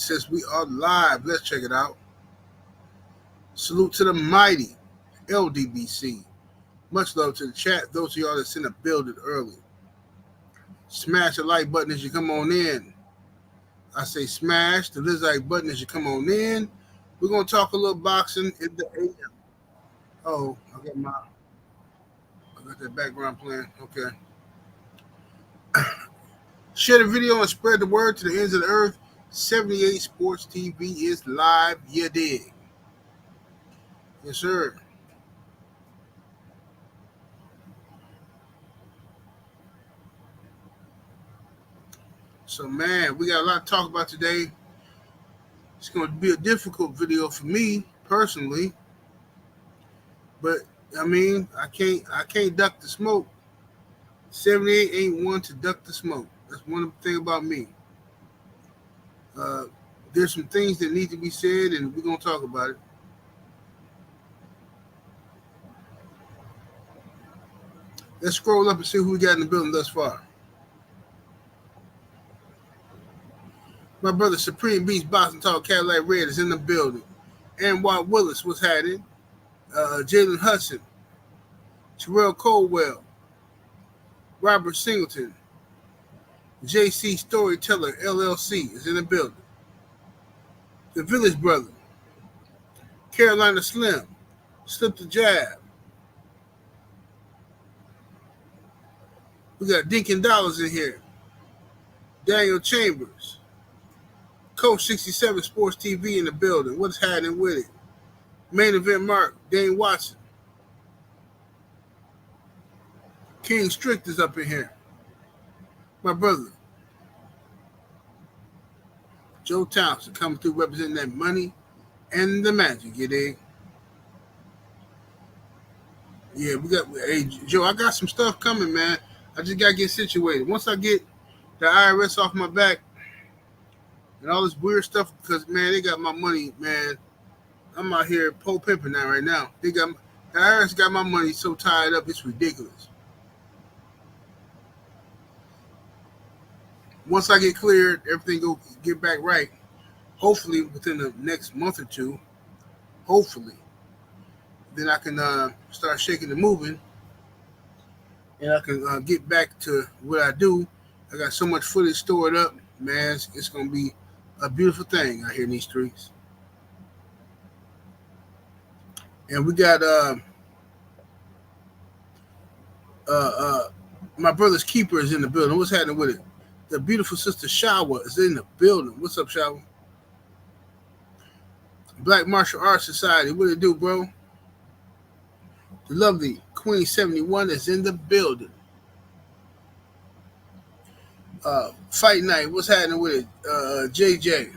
says we are live. Let's check it out. Salute to the mighty LDBC. Much love to the chat. Those of y'all that's in the building early. Smash the like button as you come on in. I say smash the like button as you come on in. We're going to talk a little boxing in the AM. Oh, I got that background playing. Okay. Share the video and spread the word to the ends of the earth. 78 Sports TV is live. You dig? Yes, sir. So, man, we got a lot to talk about today. It's going to be a difficult video for me personally, but I mean, I can't duck the smoke. 78 ain't one to duck the smoke. That's one thing about me. There's some things that need to be said, and we're going to talk about it. Let's scroll up and see who we got in the building thus far. My brother Supreme Beast Boxing Talk Cadillac Red is in the building. And Watt Willis was hiding. Jalen Hudson, Terrell Colwell, Robert Singleton, JC Storyteller LLC is in the building. The Village Brother, Carolina Slim, Slip the Jab. We got Dinkin Dollars in here. Daniel Chambers, Coach 67 Sports TV in the building. What's happening with it? Main Event Mark, Dane Watson. King Strict is up in here. My brother, Joe Thompson, coming through representing that money and the magic, you dig? Yeah, hey, Joe, I got some stuff coming, man. I just got to get situated. Once I get the IRS off my back and all this weird stuff, because, man, they got my money, man. I'm out here pole pimping now right now. The IRS got my money so tied up, it's ridiculous. Once I get cleared, everything go get back right. Hopefully within the next month or two, hopefully, then I can start shaking and moving, and I can get back to what I do. I got so much footage stored up, man. It's gonna be a beautiful thing out here in these streets. And we got my brother's keeper is in the building. What's happening with it? The beautiful sister Shawa is in the building. What's up, Shawa? Black Martial Arts Society. What it do, bro? The lovely Queen 71 is in the building. Fight Night. What's happening with it? JJ.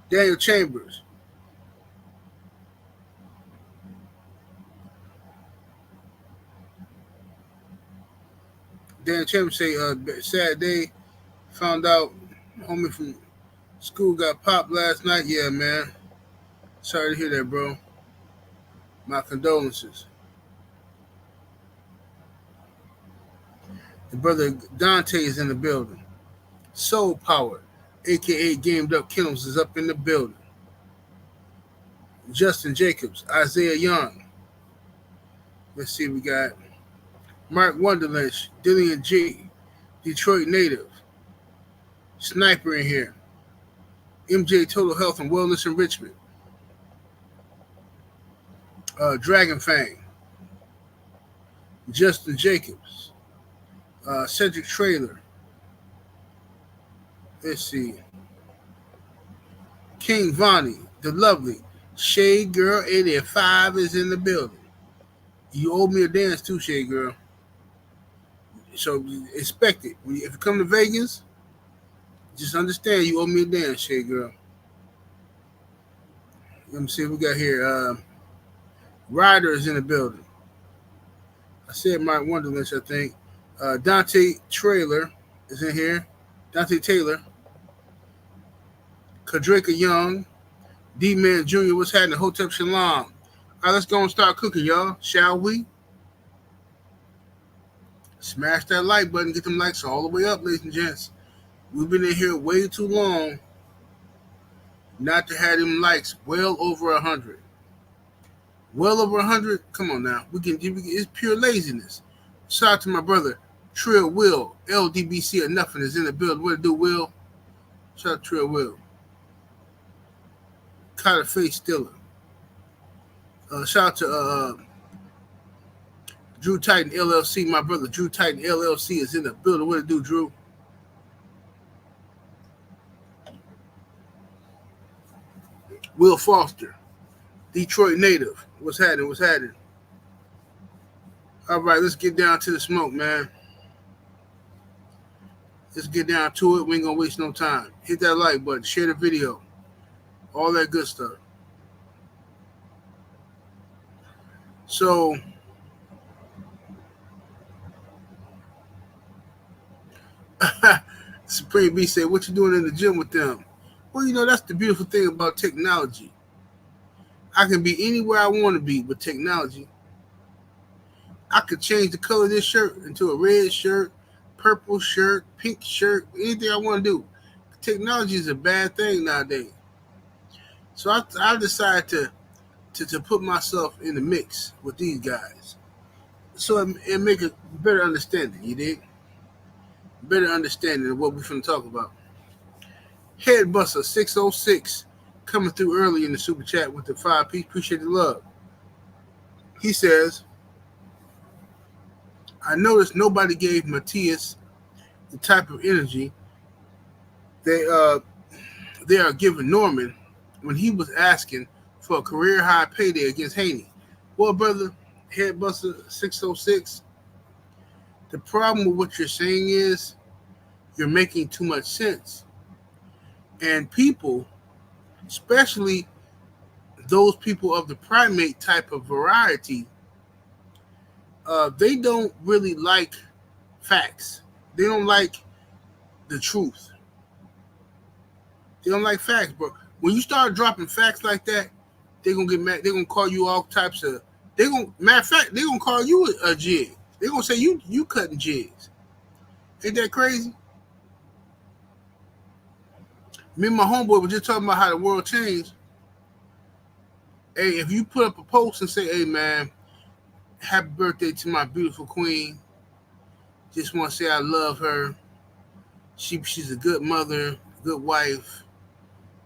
Daniel Chambers. Dan Chambers say, sad day, found out homie from school got popped last night. Yeah, man. Sorry to hear that, bro. My condolences. The brother Dante is in the building. Soul Power, a.k.a. Gamed Up Kennels, is up in the building. Justin Jacobs, Isaiah Young. Let's see, we got Mark Wonderland, Dillian G, Detroit native, Sniper in here, MJ Total Health and Wellness Enrichment, Dragon Fang, Justin Jacobs, Cedric Trailer. Let's see, King Vonnie, the lovely Shade Girl 85 is in the building. You owe me a dance too, Shade Girl. So expect it. If you come to Vegas, just understand you owe me a dance, Shade Girl. Let me see what we got here. Ryder is in the building. I said Mike Wonderlist, I think. Dante Trailer is in here. Dante Taylor. Kadraka Young. D-Man Jr. What's happening? Hotep Shalom. All right, let's go and start cooking, y'all. Shall we? Smash that like button. Get them likes all the way up, ladies and gents. We've been in here way too long not to have them likes well over 100. Well over 100? Come on now. It's pure laziness. Shout out to my brother, Trill Will, LDBC or nothing is in the building. What to do, Will? Shout out to Trill Will. Kind of face stiller. Shout out to Drew Titan LLC. My brother Drew Titan LLC is in the building. What to do, Drew? Will Foster, Detroit native. What's happening? What's happening? All right, let's get down to the smoke, man. Let's get down to it. We ain't gonna waste no time. Hit that like button, share the video, all that good stuff. So, Supreme B said, "What you doing in the gym with them?" Well, you know, that's the beautiful thing about technology. I can be anywhere I want to be with technology. I could change the color of this shirt into a red shirt, purple shirt, pink shirt, anything I want to do. Technology is a bad thing nowadays. So I decided to put myself in the mix with these guys. So it make a better understanding, you dig? Better understanding of what we're going to talk about. Headbuster 606 coming through early in the super chat with the 5-piece. Appreciate the love. He says, I noticed nobody gave Matthias the type of energy they are giving Norman when he was asking for a career high payday against Haney. Well, brother, Headbuster 606, the problem with what you're saying is you're making too much sense. And people, especially those people of the primate type of variety, they don't really like facts. They don't like the truth. They don't like facts, bro. When you start dropping facts like that, they're gonna get mad. They're gonna call you all types of. Matter of fact, they're gonna call you a jig. They're gonna say you cutting jigs. Ain't that crazy? Me and my homeboy were just talking about how the world changed. Hey, if you put up a post and say, "Hey, man, happy birthday to my beautiful queen. Just want to say I love her. She's a good mother, good wife.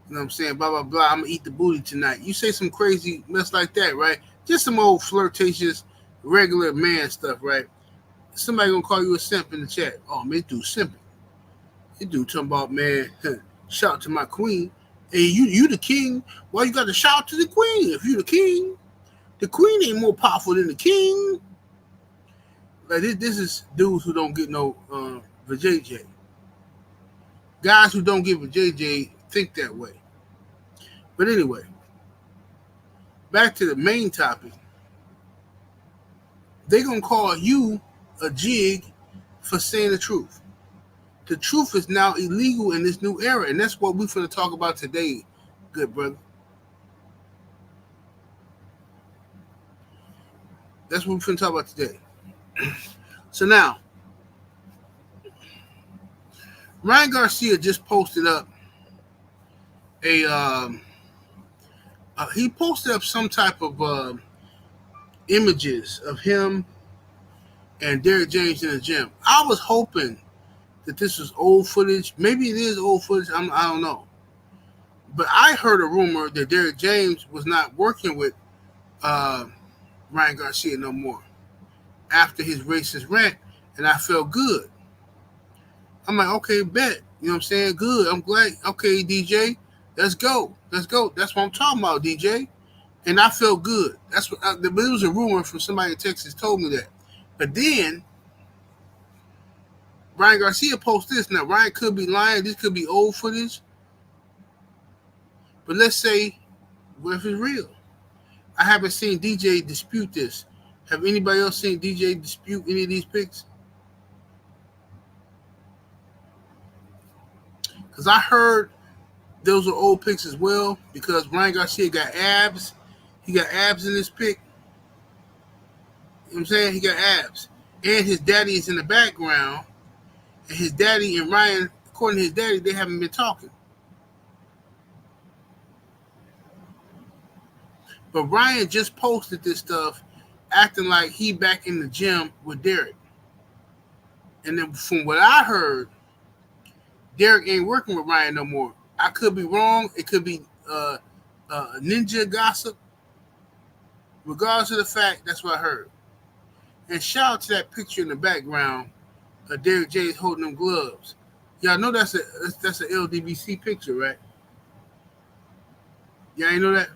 You know what I'm saying? Blah, blah, blah. I'm going to eat the booty tonight." You say some crazy mess like that, right? Just some old flirtatious, regular man stuff, right? Somebody going to call you a simp in the chat. Oh, man, this dude simping. This dude talking about, man, shout to my queen. Hey, you the king. Why you got to shout to the queen? If you the king ain't more powerful than the king. Like this is dudes who don't get no vajayjay. Guys who don't get vajayjay think that way. But anyway, back to the main topic. They're gonna call you a jig for saying the truth. The truth is now illegal in this new era, and that's what we're going to talk about today, good brother. That's what we're going to talk about today. So now, Ryan Garcia just posted up he posted up some type of images of him and Derrick James in the gym. I was hoping that this was old footage. Maybe it is old footage. I don't know. But I heard a rumor that Derrick James was not working with Ryan Garcia no more after his racist rant, and I felt good. I'm like, okay, bet. You know what I'm saying? Good. I'm glad. Okay, DJ, let's go. Let's go. That's what I'm talking about, DJ. And I felt good. That's what. But it was a rumor from somebody in Texas told me that. But then Ryan Garcia posted this. Now, Ryan could be lying. This could be old footage. But let's say, what if it's real? I haven't seen DJ dispute this. Have anybody else seen DJ dispute any of these pics? Because I heard those are old pics as well, because Ryan Garcia got abs. He got abs in this pic. You know what I'm saying? He got abs. And his daddy is in the background. And his daddy and Ryan according to his daddy, they haven't been talking. But Ryan just posted this stuff acting like he back in the gym with Derrick. And then from what I heard, Derrick ain't working with Ryan no more. I could be wrong. It could be ninja gossip. Regardless of the fact, that's what I heard. And shout out to that picture in the background of Derrick James holding them gloves. Y'all know that's a LDBC picture, right? Y'all ain't know that?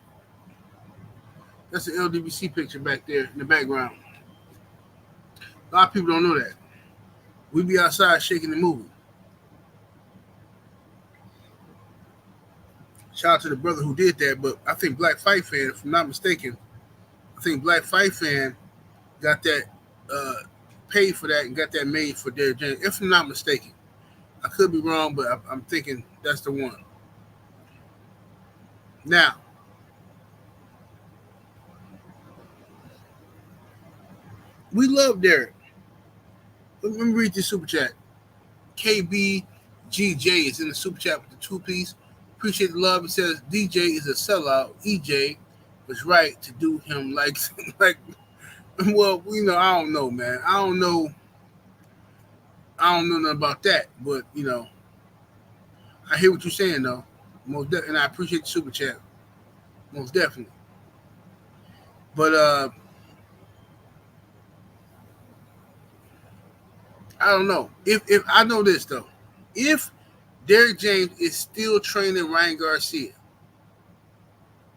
That's an LDBC picture back there in the background. A lot of people don't know that. We be outside shaking and moving. Shout out to the brother who did that, but I think Black Fight Fan, if I'm not mistaken, Black Fight Fan got that paid for that and got that made for Derrick James, if I'm not mistaken. I could be wrong, but I'm thinking that's the one. Now, we love Derrick. Let me read this super chat. KBGJ is in the super chat with the 2-piece. Appreciate the love. It says DJ is a sellout. EJ was right to do him like well, you know, I don't know, man. I don't know nothing about that, but you know, I hear what you're saying though. And I appreciate the super chat. Most definitely. But I don't know. If I know this though. If Derrick James is still training Ryan Garcia,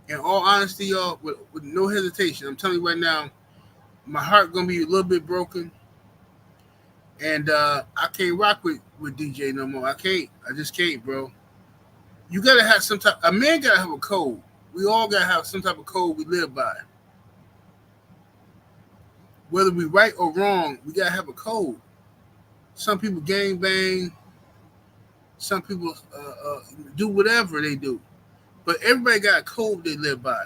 in all honesty, y'all, with no hesitation, I'm telling you right now, my heart gonna be a little bit broken. And I can't rock with DJ no more. I can't. I just can't, bro. You gotta have some type. A man gotta have a code. We all gotta have some type of code we live by. Whether we right or wrong, we gotta have a code. Some people gang bang. Some people do whatever they do. But everybody got a code they live by.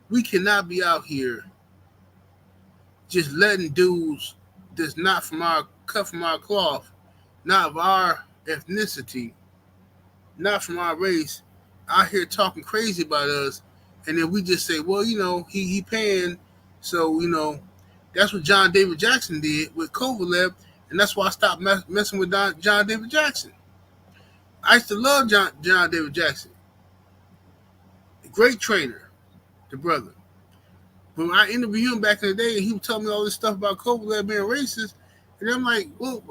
We cannot be out here just letting dudes that's not from our cut from our cloth, not of our ethnicity, not from our race, out here talking crazy about us, and then we just say, well, you know, he paying, so you know, that's what John David Jackson did with Kovalev, and that's why I stopped messing with John David Jackson. I used to love John David Jackson, a great trainer, the brother. But when I interviewed him back in the day, and he would tell me all this stuff about Kovalev being racist, and I'm like, well,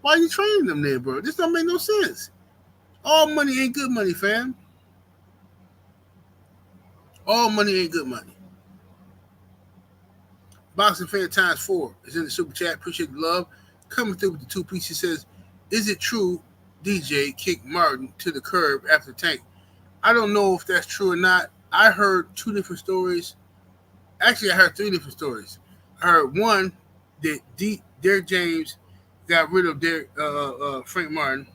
why are you training them there, bro? This don't make no sense. All money ain't good money, fam. All money ain't good money. Boxing Fan Times 4 is in the super chat. Appreciate the love. Coming through with the 2-piece, he says, is it true DJ kicked Martin to the curb after Tank? I don't know if that's true or not. I heard 2 different stories. Actually, I heard 3 different stories. I heard one that Derrick James got rid of Frank Martin.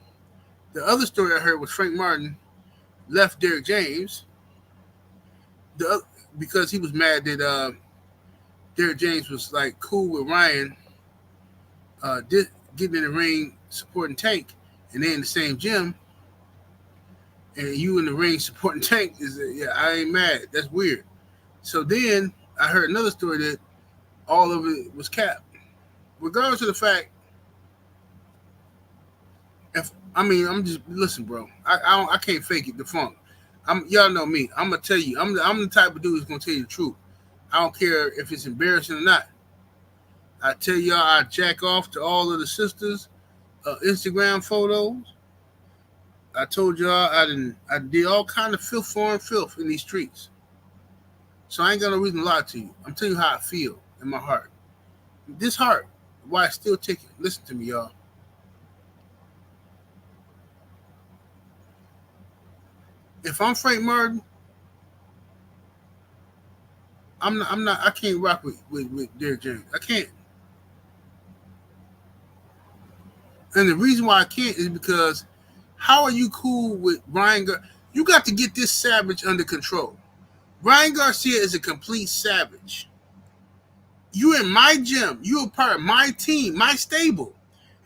The other story I heard was Frank Martin left Derrick James because he was mad that Derrick James was like cool with Ryan getting in the ring supporting Tank, and they in the same gym, and you in the ring supporting Tank I ain't mad. That's weird. So then I heard another story that all of it was capped. Regardless of the fact, I'm just listen, bro. I can't fake it. The funk. Y'all know me. I'm gonna tell you. I'm the type of dude who's gonna tell you the truth. I don't care if it's embarrassing or not. I tell y'all, I jack off to all of the sisters' Instagram photos. I told y'all I did all kind of foreign filth in these streets. So I ain't got no reason to lie to you. I'm telling you how I feel in my heart. This heart, why I still take it. Listen to me, y'all. If I'm Frank Martin, I can't rock with Derrick James. I can't. And the reason why I can't is because how are you cool with Ryan Garcia? You got to get this savage under control. Ryan Garcia is a complete savage. You in my gym. You a part of my team, my stable.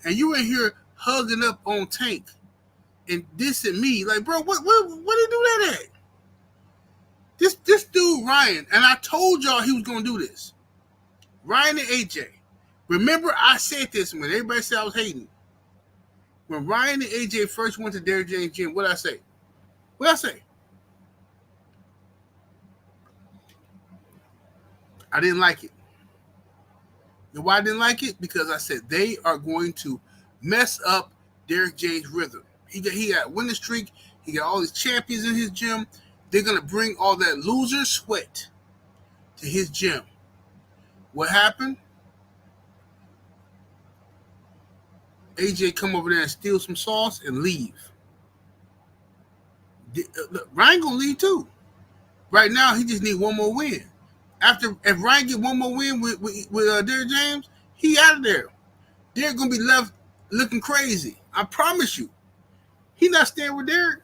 and you in here hugging up on Tank and dissing me. Like, bro, what did he do that at? This dude, Ryan, and I told y'all he was going to do this. Ryan and AJ. Remember, I said this when everybody said I was hating. When Ryan and AJ first went to Derrick James' gym, what did I say? I didn't like it. And why I didn't like it? Because I said they are going to mess up Derrick James' rhythm. He got a winning streak. He got all these champions in his gym. They're going to bring all that loser sweat to his gym. What happened? AJ come over there and steal some sauce and leave. Ryan going to leave too. Right now, he just need one more win. If Ryan get one more win with Derrick James, he out of there. Derrick going to be left looking crazy. I promise you. He not staying with Derrick.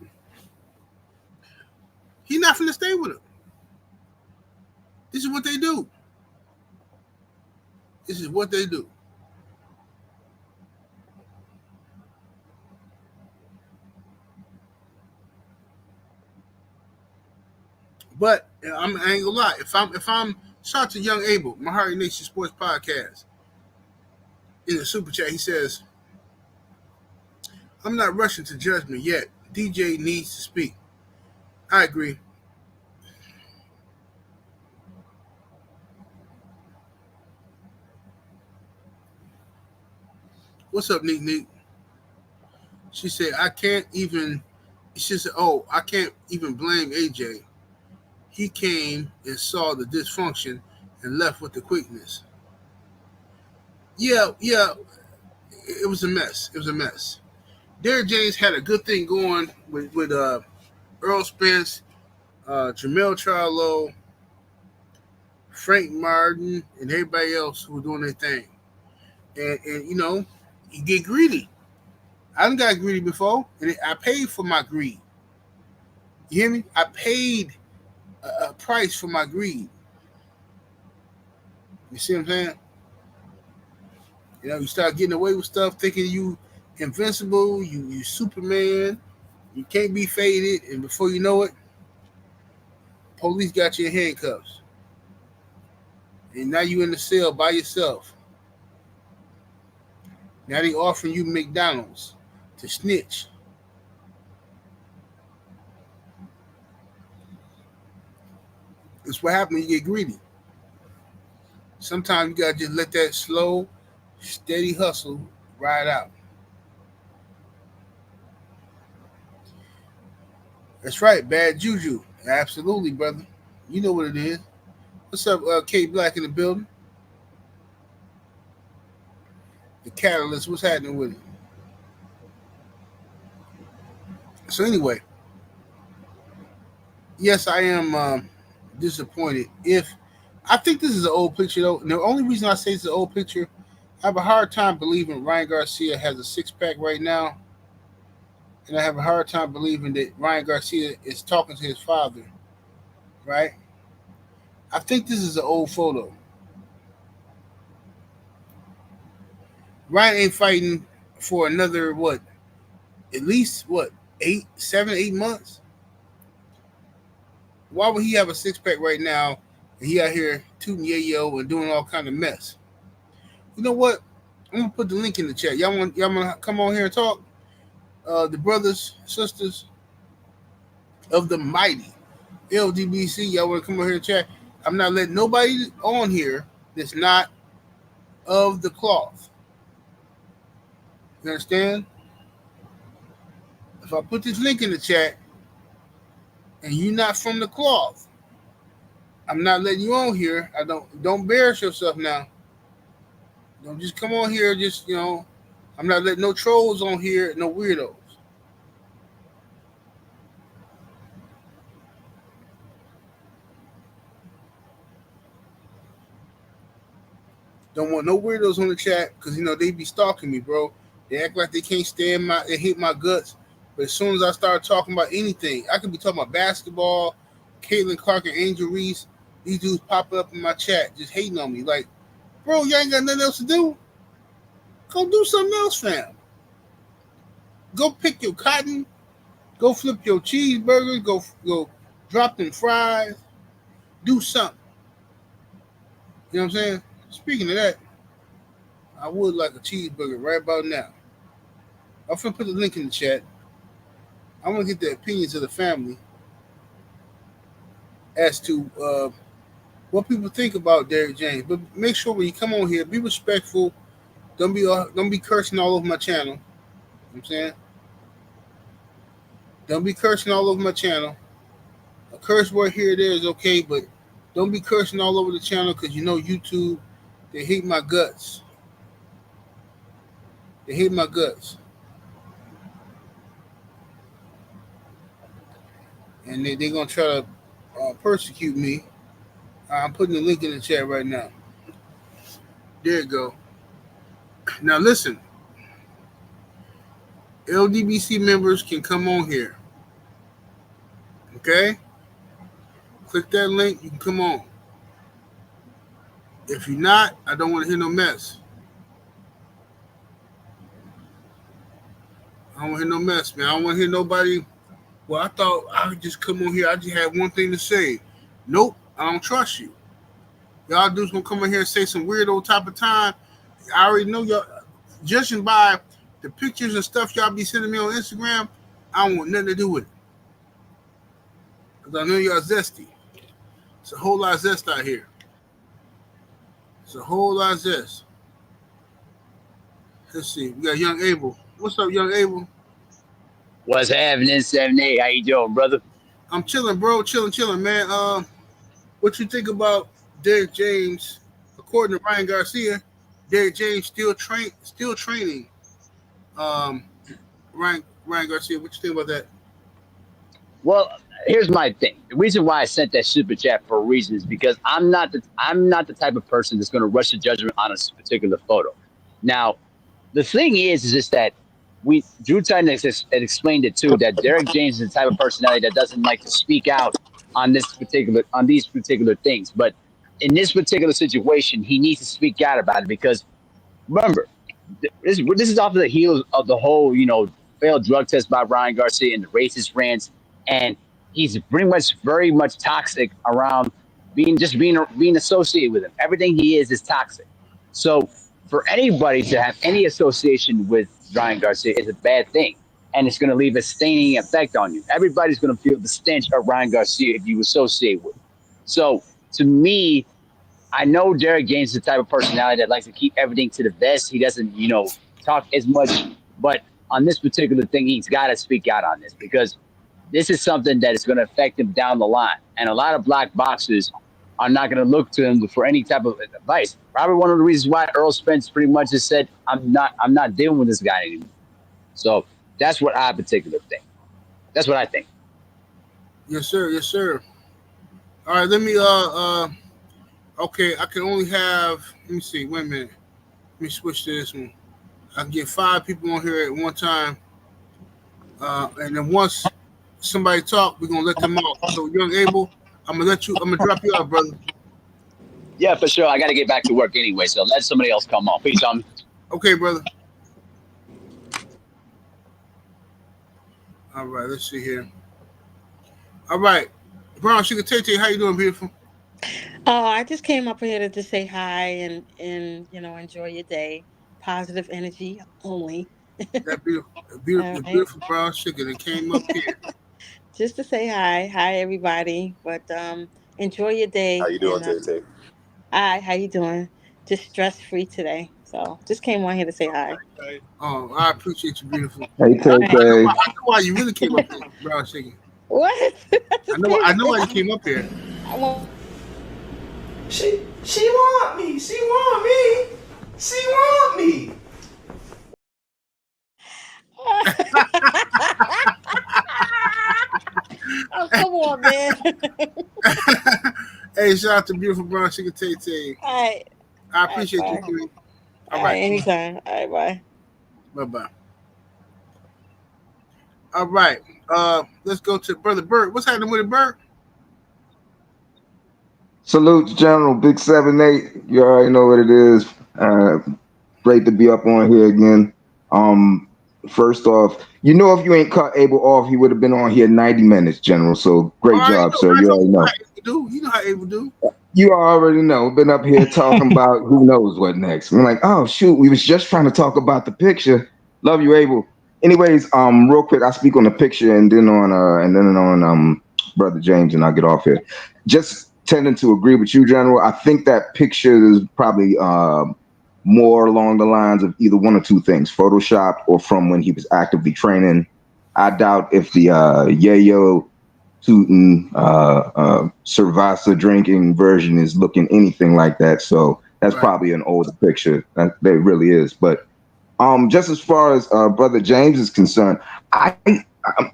He not finna stay with him. This is what they do. This is what they do. But I ain't gonna lie. If I'm shout to Young Abel, my Heart Nation Sports Podcast, in the super chat, he says, "I'm not rushing to judgment yet. DJ needs to speak." I agree. What's up, Neek? She said, I can't even blame AJ. He came and saw the dysfunction and left with the quickness. Yeah, it was a mess. Derrick James had a good thing going with Earl Spence, Jamel Charlo, Frank Martin, and everybody else who were doing their thing. And you know, you get greedy. I done got greedy before, and I paid for my greed. You hear me? I paid a price for my greed. You see what I'm saying? You know, you start getting away with stuff, thinking you invincible, you Superman, you can't be faded, and before you know it, police got you in handcuffs. And now you in the cell by yourself. Now they offering you McDonald's to snitch. That's what happens when you get greedy. Sometimes you gotta just let that slow, steady hustle ride out. That's right, bad juju. Absolutely, brother. You know what it is. What's up, K Black in the building? The Catalyst, what's happening with it? So anyway, yes, I am disappointed. I think this is an old picture, though. And the only reason I say it's an old picture, I have a hard time believing Ryan Garcia has a six-pack right now. And I have a hard time believing that Ryan Garcia is talking to his father, right? I think this is an old photo. Ryan ain't fighting for another, at least 7, 8 months? Why would he have a six-pack right now and he out here tooting yayo and doing all kind of mess? You know what? I'm going to put the link in the chat. Y'all want to come on here and talk? The brothers, sisters of the mighty LDBC, y'all want to come on here and chat? I'm not letting nobody on here that's not of the cloth. You understand? If I put this link in the chat and you're not from the cloth, I'm not letting you on here. Don't embarrass yourself now. Don't just come on here, I'm not letting no trolls on here, no weirdos. Don't want no weirdos on the chat because, they be stalking me, bro. They act like they can't they hate my guts. But as soon as I start talking about anything, I could be talking about basketball, Caitlin Clark and Angel Reese. These dudes pop up in my chat just hating on me. Like, bro, y'all ain't got nothing else to do? Go do something else, fam. Go pick your cotton. Go flip your cheeseburgers. Go drop them fries. Do something. You know what I'm saying? Speaking of that, I would like a cheeseburger right about now. I'm finna put the link in the chat. I want to get the opinions of the family as to what people think about Derrick James. But make sure when you come on here, be respectful. Don't be cursing all over my channel. You know what I'm saying? Don't be cursing all over my channel. A curse word here or there is okay, but don't be cursing all over the channel because you know YouTube, they hate my guts. They hate my guts. And they're going to try to persecute me. I'm putting the link in the chat right now. There you go. Now listen. LDBC members can come on here. Okay? Click that link. You can come on. If you're not, I don't want to hear no mess. I don't want to hear no mess, man. I don't want to hear nobody. Well, I thought I would just come on here. I just had one thing to say. Nope, I don't trust you. Y'all dudes gonna come in here and say some weird old type of time. I already know y'all. Judging by the pictures and stuff y'all be sending me on Instagram, I don't want nothing to do with it. Because I know y'all zesty. It's a whole lot of zest out here. It's a whole lot of zest. Let's see. We got Young Abel. What's up, Young Abel? What's happening, 7-8? How you doing, brother? I'm chilling, bro. Chilling, man. What you think about Derrick James? According to Ryan Garcia, Derrick James still training. Ryan Garcia, what you think about that? Well, here's my thing. The reason why I sent that super chat for a reason is because I'm not the type of person that's going to rush a judgment on a particular photo. Now, the thing is just that Drew Titan had explained it too, that Derrick James is the type of personality that doesn't like to speak out on these particular things. But in this particular situation, he needs to speak out about it because remember, this is off of the heels of the whole, failed drug test by Ryan Garcia and the racist rants, and he's very much toxic around being associated with him. Everything he is toxic. So for anybody to have any association with Ryan Garcia is a bad thing, and it's going to leave a staining effect on you. Everybody's going to feel the stench of Ryan Garcia if you associate with him. So to me, I know Derrick James is the type of personality that likes to keep everything to the vest. He doesn't, talk as much. But on this particular thing, he's got to speak out on this because this is something that is going to affect him down the line. And a lot of black boxers are not going to look to him for any type of advice. Probably one of the reasons why Earl Spence pretty much just said, I'm not dealing with this guy anymore. So that's what I particularly think. That's what I think. Yes, sir. All right, let me okay, I can only have, let me see, wait a minute. Let me switch to this one. I can get 5 people on here at one time. And then once somebody talk, we're gonna let them off. So Young Abel, I'm gonna drop you out, brother. Yeah, for sure. I gotta get back to work anyway, so let somebody else come on. Peace on me. Okay, brother. All right, let's see here. All right. Brown Sugar Tay, how you doing, beautiful? Oh, I just came up here to just say hi and enjoy your day. Positive energy only. That beautiful brown sugar that came up here. Just to say hi everybody. But enjoy your day. How you doing, Tay? Hi, how you doing? Just stress free today. So just came on here to say hi. Oh, I appreciate you, beautiful. Hey, Tay. I know why you really came up here, brown sugar. What? I know why you came up here. She want me. She want me. She want me. Oh, come on, man. Hey, shout out to beautiful brown sugar Tay. All right. I appreciate you, Queen. All right, anytime. All right, bye. Bye. All right. Let's go to Brother Bert. What's happening with it, Bert? Salute, General Big 7-8. You already know what it is. Great to be up on here again. First off, if you ain't cut Abel off, he would have been on here 90 minutes, General. So great job, sir. You already know. You know how Abel do. You already know. Been up here talking about who knows what next. We're like, oh shoot, we was just trying to talk about the picture. Love you, Abel. Anyways, real quick, I speak on the picture and then on Brother James, and I'll get off here. Just tending to agree with you, General. I think that picture is probably more along the lines of either one or two things, photoshopped or from when he was actively training. I doubt if the yayo tooting Cerveza drinking version is looking anything like that. So that's probably an older picture. That really is. But just as far as Brother James is concerned, I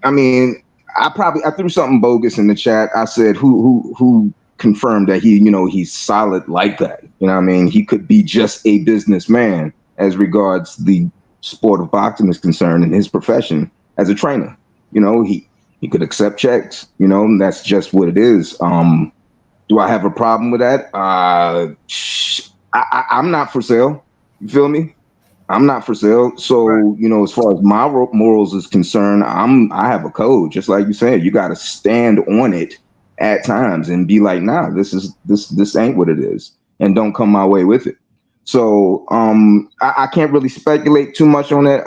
mean, I threw something bogus in the chat. I said who confirmed that he's solid like that. You know what I mean? He could be just a businessman as regards the sport of boxing is concerned in his profession as a trainer. He could accept checks, and that's just what it is. Do I have a problem with that? I'm not for sale. You feel me? I'm not for sale. So, as far as my morals is concerned, I have a code, just like you said. You got to stand on it at times and be like, nah, this ain't what it is, and don't come my way with it. So I can't really speculate too much on it.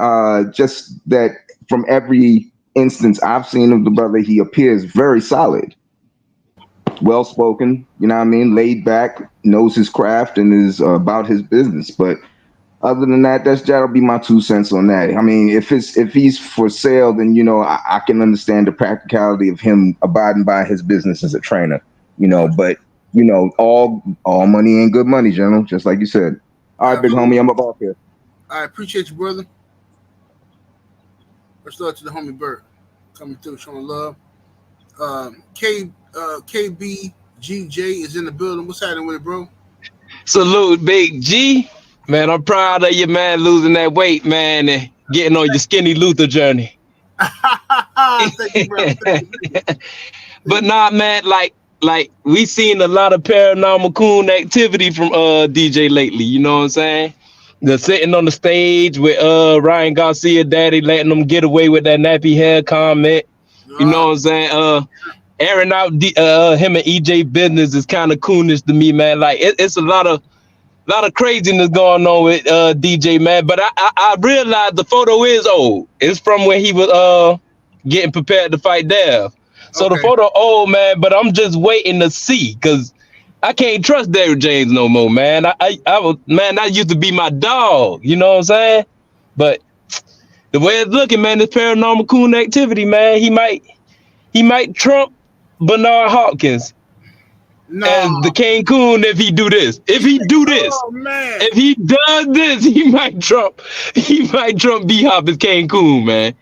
Just that from every instance I've seen of the brother, he appears very solid, well spoken, laid back, knows his craft, and is about his business. But other than that, that'll be my 2 cents on that. I mean, if he's for sale, then I can understand the practicality of him abiding by his business as a trainer. But all money ain't good money, General. Just like you said. All right, big homie, I'm up off here. I appreciate you, brother. Let's start to the homie Bert coming through, showing love. KBGJ is in the building. What's happening with it, bro? Salute, Big G. Man, I'm proud of you, man, losing that weight, man, and getting on your skinny Luther journey. Thank you, bro. Thank you. But nah, man, like we seen a lot of paranormal coon activity from DJ lately, you know what I'm saying? They're sitting on the stage with Ryan Garcia daddy, letting them get away with that nappy hair comment. You know what I'm saying? Airing out him and EJ business is kind of coonish to me, man. Like it's a lot of craziness going on with DJ, man. But I realized the photo is old. It's from when he was getting prepared to fight Dev. So the photo old, man, but I'm just waiting to see, because I can't trust Derrick James no more, man. That used to be my dog, you know what I'm saying? But the way it's looking, man, this paranormal coon activity, man, he might trump Bernard Hopkins as the King Coon if he do this. If he do this, if he does this, he might trump B-Hop as King Coon, man.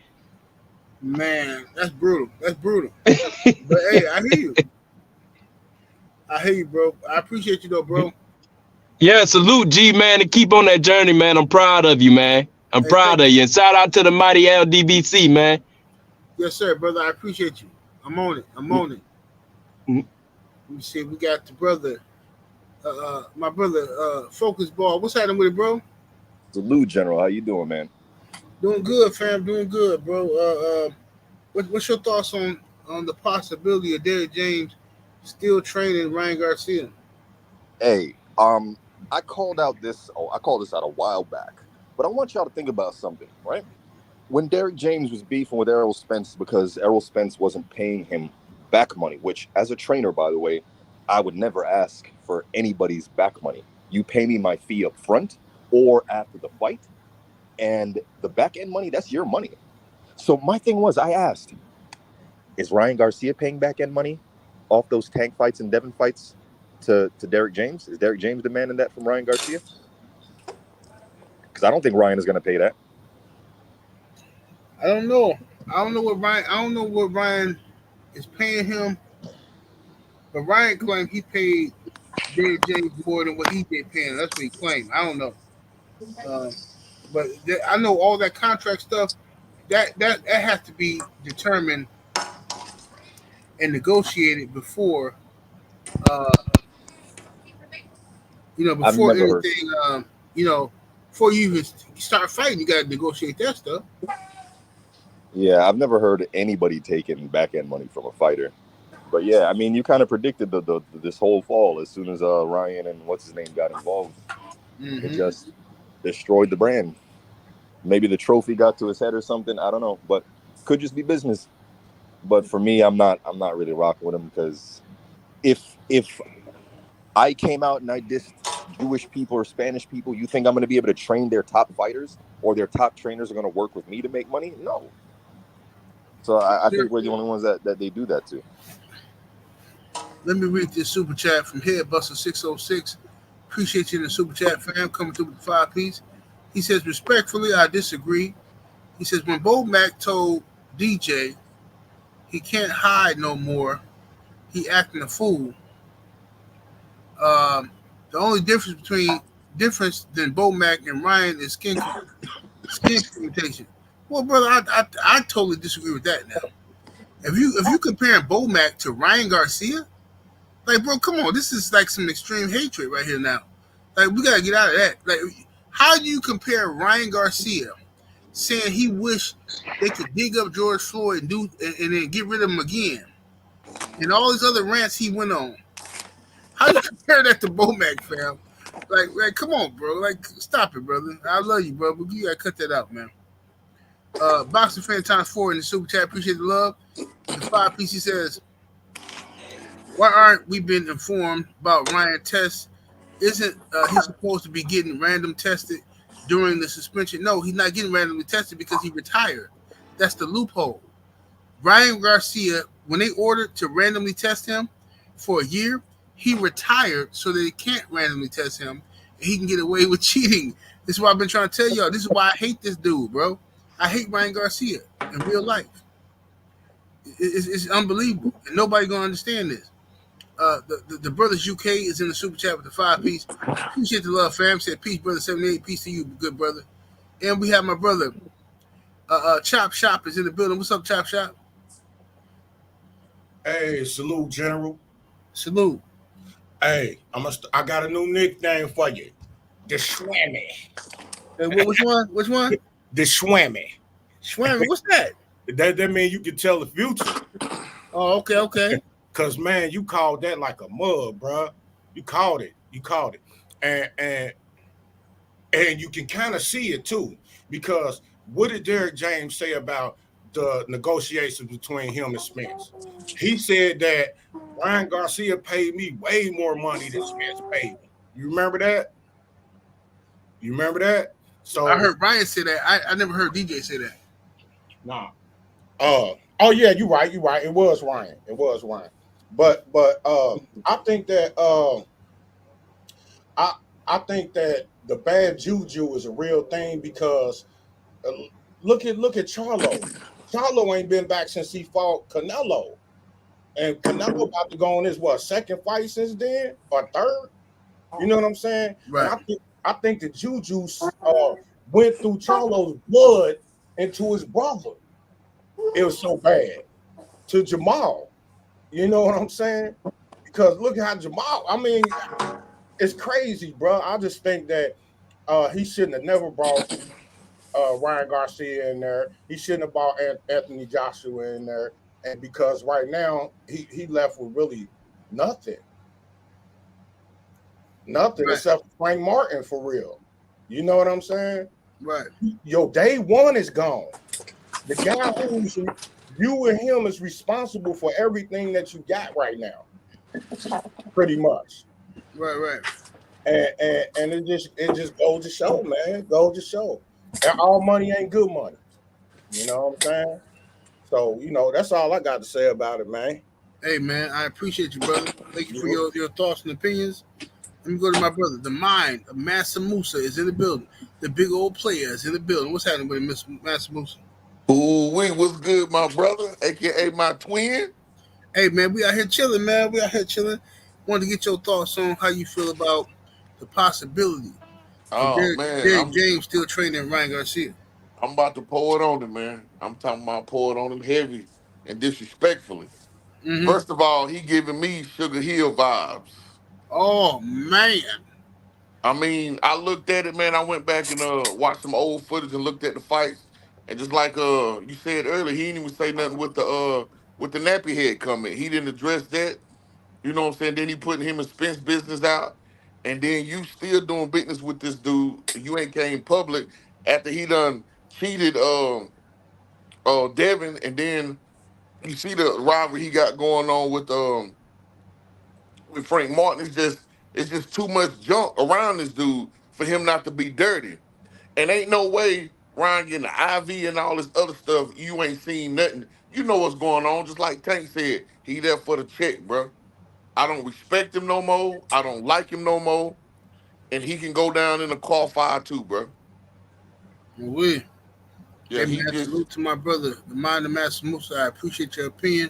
Man, that's brutal. That's brutal. But hey, I hear you, bro. I appreciate you though, bro. Yeah, salute, G, man, and keep on that journey, man. I'm proud of you, man. I'm proud of you. And shout out to the mighty LDBC, man. Yes, sir, brother. I appreciate you. I'm on it. Mm-hmm. Let me see. We got the brother, my brother, Focus Ball. What's happening with it, bro? Salute, General. How you doing, man? Doing good, fam. Doing good, bro. What's your thoughts on the possibility of Derrick James still training Ryan Garcia? Hey, I called this out a while back, but I want y'all to think about something, right? When Derrick James was beefing with Errol Spence because Errol Spence wasn't paying him back money, which as a trainer, by the way, I would never ask for anybody's back money. You pay me my fee up front or after the fight, and the back end money, that's your money. So my thing was, I asked, is Ryan Garcia paying back end money off those Tank fights and Devin fights to Derrick James? Is Derrick James demanding that from Ryan Garcia? Because I don't think Ryan is going to pay that. I don't know what Ryan is paying him, but Ryan claimed he paid Derrick James more than what he did paying. That's what he claimed. I don't know, but I know all that contract stuff that has to be determined and negotiated before, before anything, before you even start fighting, you got to negotiate that stuff. Yeah, I've never heard anybody taking back end money from a fighter. But yeah, I mean, you kind of predicted this whole fall as soon as Ryan and what's his name got involved. It just destroyed the brand. Maybe the trophy got to his head or something. I don't know, but could just be business. But for me, I'm not really rocking with him because if I came out and I dissed Jewish people or Spanish people, you think I'm going to be able to train their top fighters or their top trainers are going to work with me to make money? No. So I think we're the only ones that they do that to. Let me read this super chat from Headbuster606. Appreciate you in the super chat, fam, coming through with the 5-piece. He says, respectfully, I disagree. He says, when Bo Mac told DJ he can't hide no more, he acting a fool. The only difference than Bo Mac and Ryan is skin pigmentation. Well, brother, I totally disagree with that now. If you comparing Bo Mac to Ryan Garcia, like, bro, come on, this is like some extreme hatred right here now. Like, we gotta get out of that. Like, how do you compare Ryan Garcia saying he wished they could dig up George Floyd and then get rid of him again, and all these other rants he went on? How do you compare that to Bo Mac, fam? Like, come on, bro. Like, stop it, brother. I love you, bro, but you gotta cut that out, man. Boxing fan times 4 in the super chat. Appreciate the love. The 5-piece, he says, why aren't we been informed about Ryan tests? Isn't he supposed to be getting random tested during the suspension? No, he's not getting randomly tested because he retired. That's the loophole. Ryan Garcia, when they ordered to randomly test him for a year, he retired so that they can't randomly test him and he can get away with cheating. This is what I've been trying to tell y'all. This is why I hate this dude, bro. I hate Ryan Garcia in real life. It's unbelievable, and nobody gonna understand this. The Brothers UK is in the super chat with the 5-piece. Appreciate the love, fam. Said peace, brother 78. Peace to you, good brother. And we have my brother, Chop Shop is in the building. What's up, Chop Shop? Hey, salute, General. Salute. Hey, I got a new nickname for you, the Swammy. Which one? The Swammy. Swammy. What's that? That means you can tell the future. Oh, okay. Cause man, you called that like a mug, bro. You called it, and you can kind of see it too. Because what did Derrick James say about the negotiations between him and Spence? He said that Ryan Garcia paid me way more money than Spence paid me. You remember that? So I heard Ryan say that. I never heard DJ say that. Nah. Oh yeah, you're right. It was Ryan. But I think that I think that the bad juju is a real thing because look at Charlo. Charlo ain't been back since he fought Canelo, and Canelo about to go on his second fight since then or third. You know what I'm saying? Right. I think the juju went through Charlo's blood into his brother. It was so bad to Jamal. You know what I'm saying? Because look at how Jamal, I mean, it's crazy, bro. I just think that he shouldn't have never brought Ryan Garcia in there. He shouldn't have brought Anthony Joshua in there. And because right now he left with really nothing. Nothing right. Except Frank Martin for real. You know what I'm saying? Right. Your day one is gone. The guy who's you and him is responsible for everything that you got right now. Pretty much. Right. And it just goes to show, man. Goes to show. And all money ain't good money. You know what I'm saying? So, that's all I got to say about it, man. Hey, man, I appreciate you, brother. Thank you for your thoughts and opinions. Let me go to my brother. The mind of Massa Musa is in the building. The big old player is in the building. What's happening with Massa Musa? Ooh, what's good, my brother, aka my twin? Hey, man, we out here chilling, man. Wanted to get your thoughts on how you feel about the possibility of Derrick James still training Ryan Garcia. I'm about to pour it on him, man. I'm talking about pour it on him heavy and disrespectfully. Mm-hmm. First of all, he giving me Sugar Hill vibes. Oh, man. I mean, I looked at it, man. I went back and watched some old footage and looked at the fights, and just like you said earlier, he didn't even say nothing with the nappy head comment. He didn't address that. You know what I'm saying? Then he putting him and Spence business out, and then you still doing business with this dude. You ain't came public after he done cheated Devin, and then you see the rivalry he got going on with Frank Martin. It's just too much junk around this dude for him not to be dirty. And ain't no way Ryan getting the IV and all this other stuff. You ain't seen nothing. You know what's going on. Just like Tank said, he there for the check, bro. I don't respect him no more. I don't like him no more. And he can go down in a car fire too, bro. We. Yeah, Hey he man, just salute to my brother, the mind of Master Musa. I appreciate your opinion.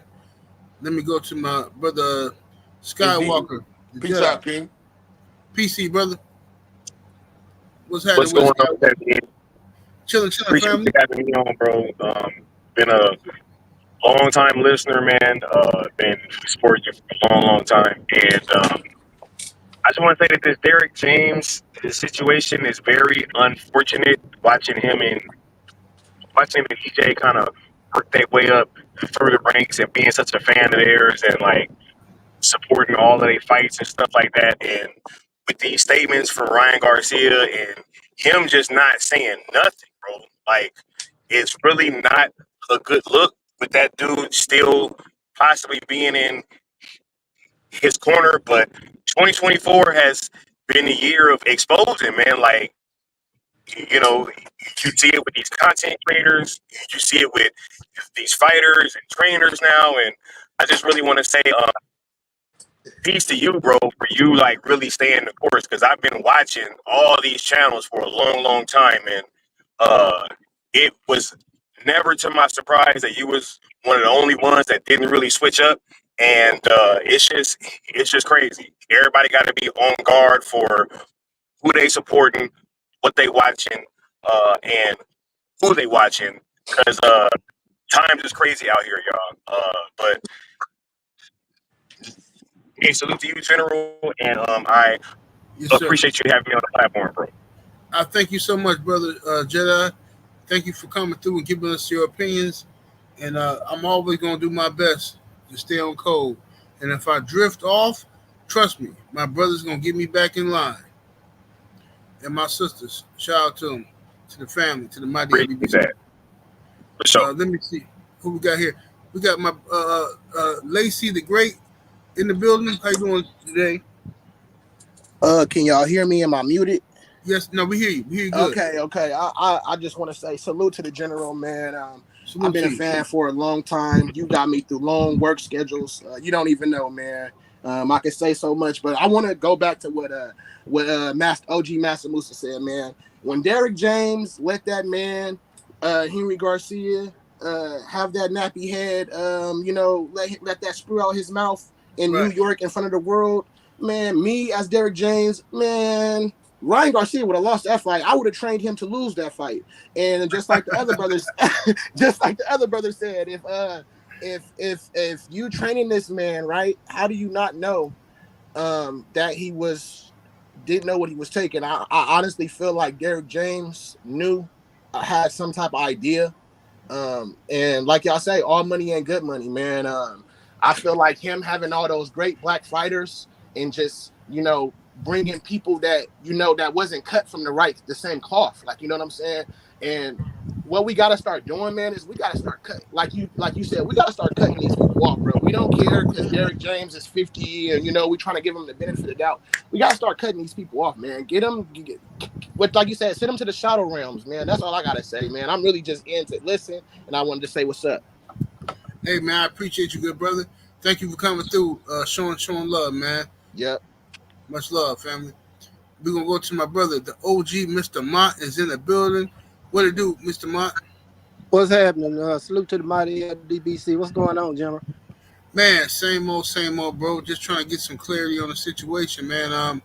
Let me go to my brother indeed. Skywalker, the Peace out, Jedi. King. PC, brother. What's What's happening with going on, Skywalker? Stephanie? Chilling, Appreciate you family. having me on, bro. Been a long time listener, man. Been supporting you for a long time. And I just want to say that this Derrick James situation is very unfortunate. Watching him and EJ kind of work their way up through the ranks and being such a fan of theirs and like supporting all of their fights and stuff like that. And with these statements from Ryan Garcia and him just not saying nothing, bro. Like, it's really not a good look with that dude still possibly being in his corner. But 2024 has been a year of exposing, man. Like, you know, you see it with these content creators, you see it with these fighters and trainers now. And I just really want to say, peace to you, bro, for you like really staying the course. Because I've been watching all these channels for a long, long time, and it was never to my surprise that you was one of the only ones that didn't really switch up. And it's just crazy. Everybody got to be on guard for who they supporting, what they watching, and who they watching. Because times is crazy out here, y'all. But hey, salute to you, General, and I Yes, sir. appreciate you having me on the platform, bro. I thank you so much, brother Jedi. Thank you for coming through and giving us your opinions. And I'm always going to do my best to stay on code. And if I drift off, trust me, my brother's going to get me back in line. And my sisters, shout out to them, to the family, to the mighty Appreciate LDBC. that. For sure. Let me see who we got here. We got my Lacey the Great in the building. How you doing today? Can y'all hear me? Am I muted? Yes, no, we hear you. We hear you good. Okay. I just want to say salute to the general, man. Salute I've been to a you. fan for a long time. You got me through long work schedules. You don't even know, man. I can say so much, but I want to go back to what Master OG Master Musa said, man. When Derrick James let that man, Henry Garcia, have that nappy head, let that sprue out his mouth in Right. New York in front of the world, man, me as Derrick James, man, Ryan Garcia would have lost that fight. I would have trained him to lose that fight. And just like the other brothers, said, if you training this man, right, how do you not know that he didn't know what he was taking? I honestly feel like Derrick James knew, had some type of idea. And like y'all say, all money ain't good money, man. I feel like him having all those great black fighters and just, bringing people that, that wasn't cut from the same cloth. Like, you know what I'm saying? And what we got to start doing, man, is we got to start cutting. Like you said, we got to start cutting these people off, bro. We don't care because Derrick James is 50 and, we trying to give him the benefit of the doubt. We got to start cutting these people off, man. Like you said, send them to the shadow realms, man. That's all I got to say, man. I'm really just in to listen, and I wanted to say what's up. Hey, man, I appreciate you, good brother. Thank you for coming through, showing love, man. Yep. Much love, family. We're going to go to my brother, the OG, Mr. Mott, is in the building. What it do, Mr. Mott? What's happening? Salute to the mighty DBC. What's going on, General? Man, same old, bro. Just trying to get some clarity on the situation, man.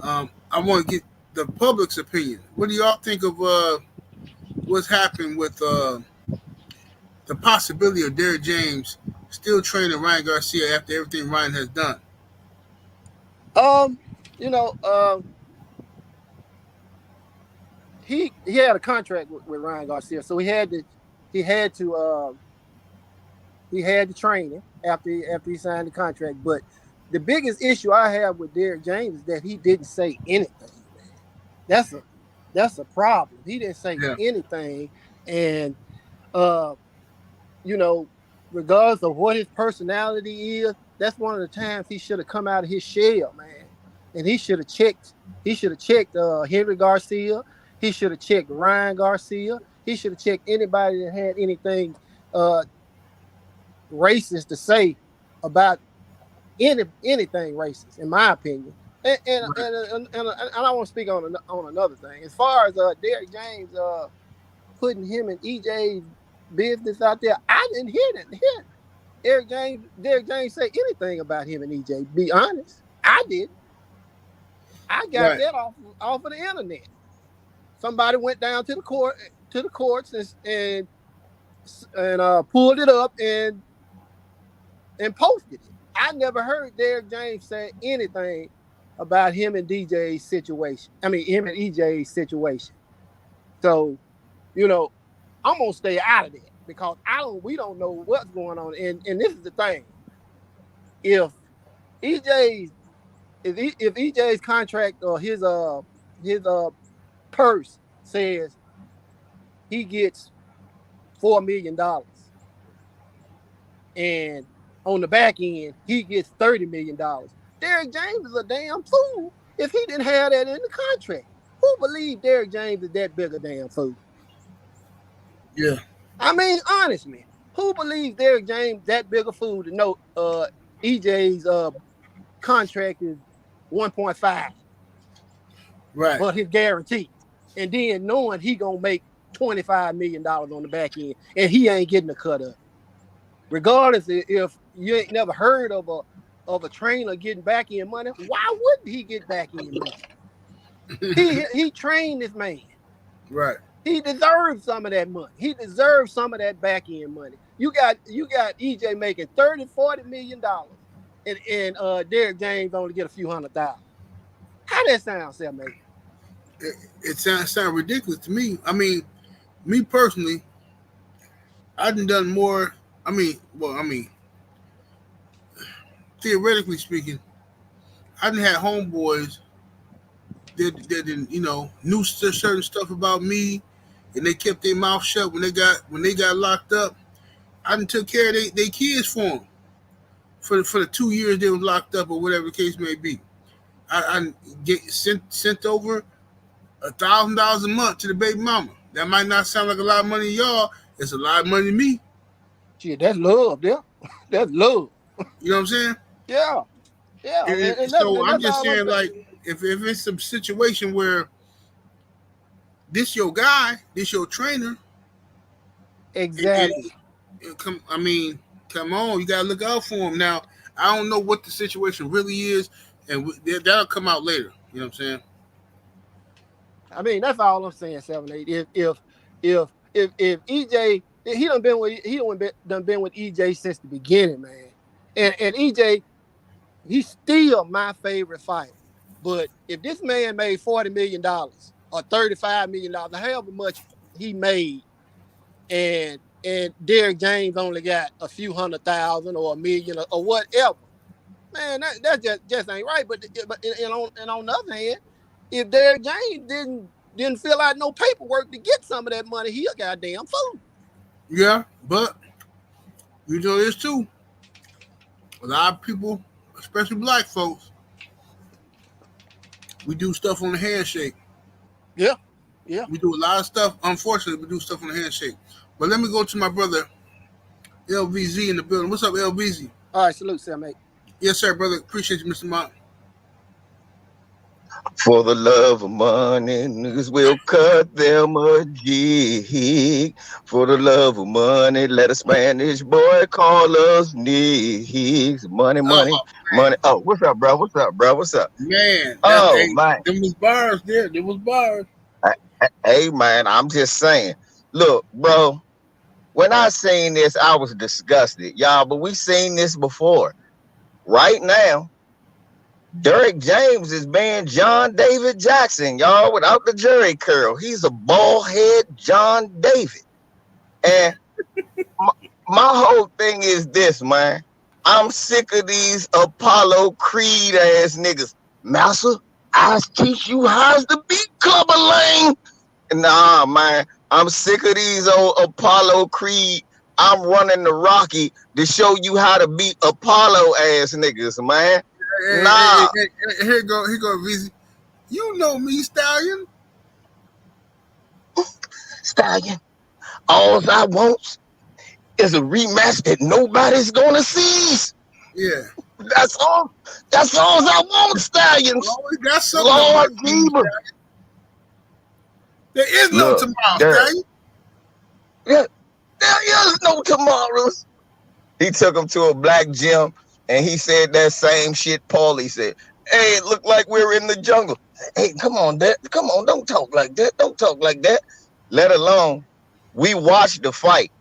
I want to get the public's opinion. What do y'all think of what's happened with the possibility of Derrick James still training Ryan Garcia after everything Ryan has done? he had a contract with Ryan Garcia, so he had to train him after he signed the contract. But the biggest issue I have with Derrick James is that he didn't say anything. Man. That's a problem. He didn't say anything, and you know, regardless of what his personality is, that's one of the times he should have come out of his shell, man. And he should have checked. He should have checked Henry Garcia. He should have checked Ryan Garcia. He should have checked anybody that had anything racist to say about anything racist, in my opinion. And I want to speak on another thing. As far as Derrick James putting him and EJ's business out there, I didn't hear Derrick James say anything about him and EJ. Be honest, I did. I got that off of the internet. Somebody went down to the courts and pulled it up and posted it. I never heard Derrick James say anything about him and DJ's situation. I mean, him and EJ's situation. So, you know, I'm gonna stay out of that because we don't know what's going on. And this is the thing. If EJ's contract or his purse says he gets $4 million and on the back end he gets $30 million, Derrick James is a damn fool if he didn't have that in the contract. Who believes Derrick James is that big a damn fool? Yeah. I mean, honestly, who believes Derrick James that big a fool to know EJ's contract is 1.5? Right. But his guarantee. And then knowing he gonna make $25 million on the back end and he ain't getting a cut up. Regardless if you ain't never heard of a trainer getting back end money, why wouldn't he get back end money? he trained this man. Right. He deserves some of that money. He deserves some of that back end money. You got EJ making $30-40 million and Derrick James only get a few $100,000. How that sound, Sam? It sounds ridiculous to me. I mean, me personally, I done more. Theoretically speaking, I done had homeboys that didn't, knew certain stuff about me, and they kept their mouth shut when they got locked up. I done took care of their kids for them for the 2 years they was locked up or whatever the case may be. I get sent over $1,000 a month to the baby mama. That might not sound like a lot of money to y'all. It's a lot of money to me. Shit, that's love, yeah. That's love. You know what I'm saying? Yeah. Yeah. And so I'm just saying, like, if it's a situation where this your guy, this your trainer. Exactly. Come on, you gotta look out for him. Now, I don't know what the situation really is, and that'll come out later. You know what I'm saying? I mean, that's all I'm saying. 7-8. If EJ, he done been with EJ since the beginning, man. And EJ, he's still my favorite fighter. But if this man made $40 million or $35 million, however much he made, and Derrick James only got a few $100,000 or $1 million or whatever, man, that just ain't right. But on the other hand, if Derrick James didn't fill out no paperwork to get some of that money, he a goddamn fool. Yeah, but you know this too. A lot of people, especially black folks, we do stuff on the handshake. Yeah. We do a lot of stuff. Unfortunately, we do stuff on the handshake. But let me go to my brother, LVZ in the building. What's up, LVZ? All right, salute, Sam, mate. Yes, sir, brother. Appreciate you, Mr. Mott. For the love of money, niggas will cut them a jig. For the love of money, let a Spanish boy call us niggas. Money. Oh, what's up, bro? What's up? Man. Man. There was bars there. There was bars. Hey, man, I'm just saying. Look, bro, when I seen this, I was disgusted, y'all, but we seen this before. Right now, Derrick James is being John David Jackson, y'all, without the Jerry curl. He's a bald head John David. And my whole thing is this, man. I'm sick of these Apollo Creed ass niggas. Master, I teach you how to beat Clubber Lang. Nah, man. I'm sick of these old Apollo Creed. I'm running the Rocky to show you how to beat Apollo ass niggas, man. Nah. Here go, Veezy. You know me, Stallion. Stallion. All I want is a rematch that nobody's gonna seize. Yeah. That's all I want, Stallions. Always got something. Lord Jesus. There is no tomorrow, Stallion. Yeah, there is no tomorrows. He took him to a black gym and he said that same shit Paulie said. Hey, it looked like we're in the jungle. Hey, come on, Dad. Come on, don't talk like that. Don't talk like that. Let alone, we watched the fight.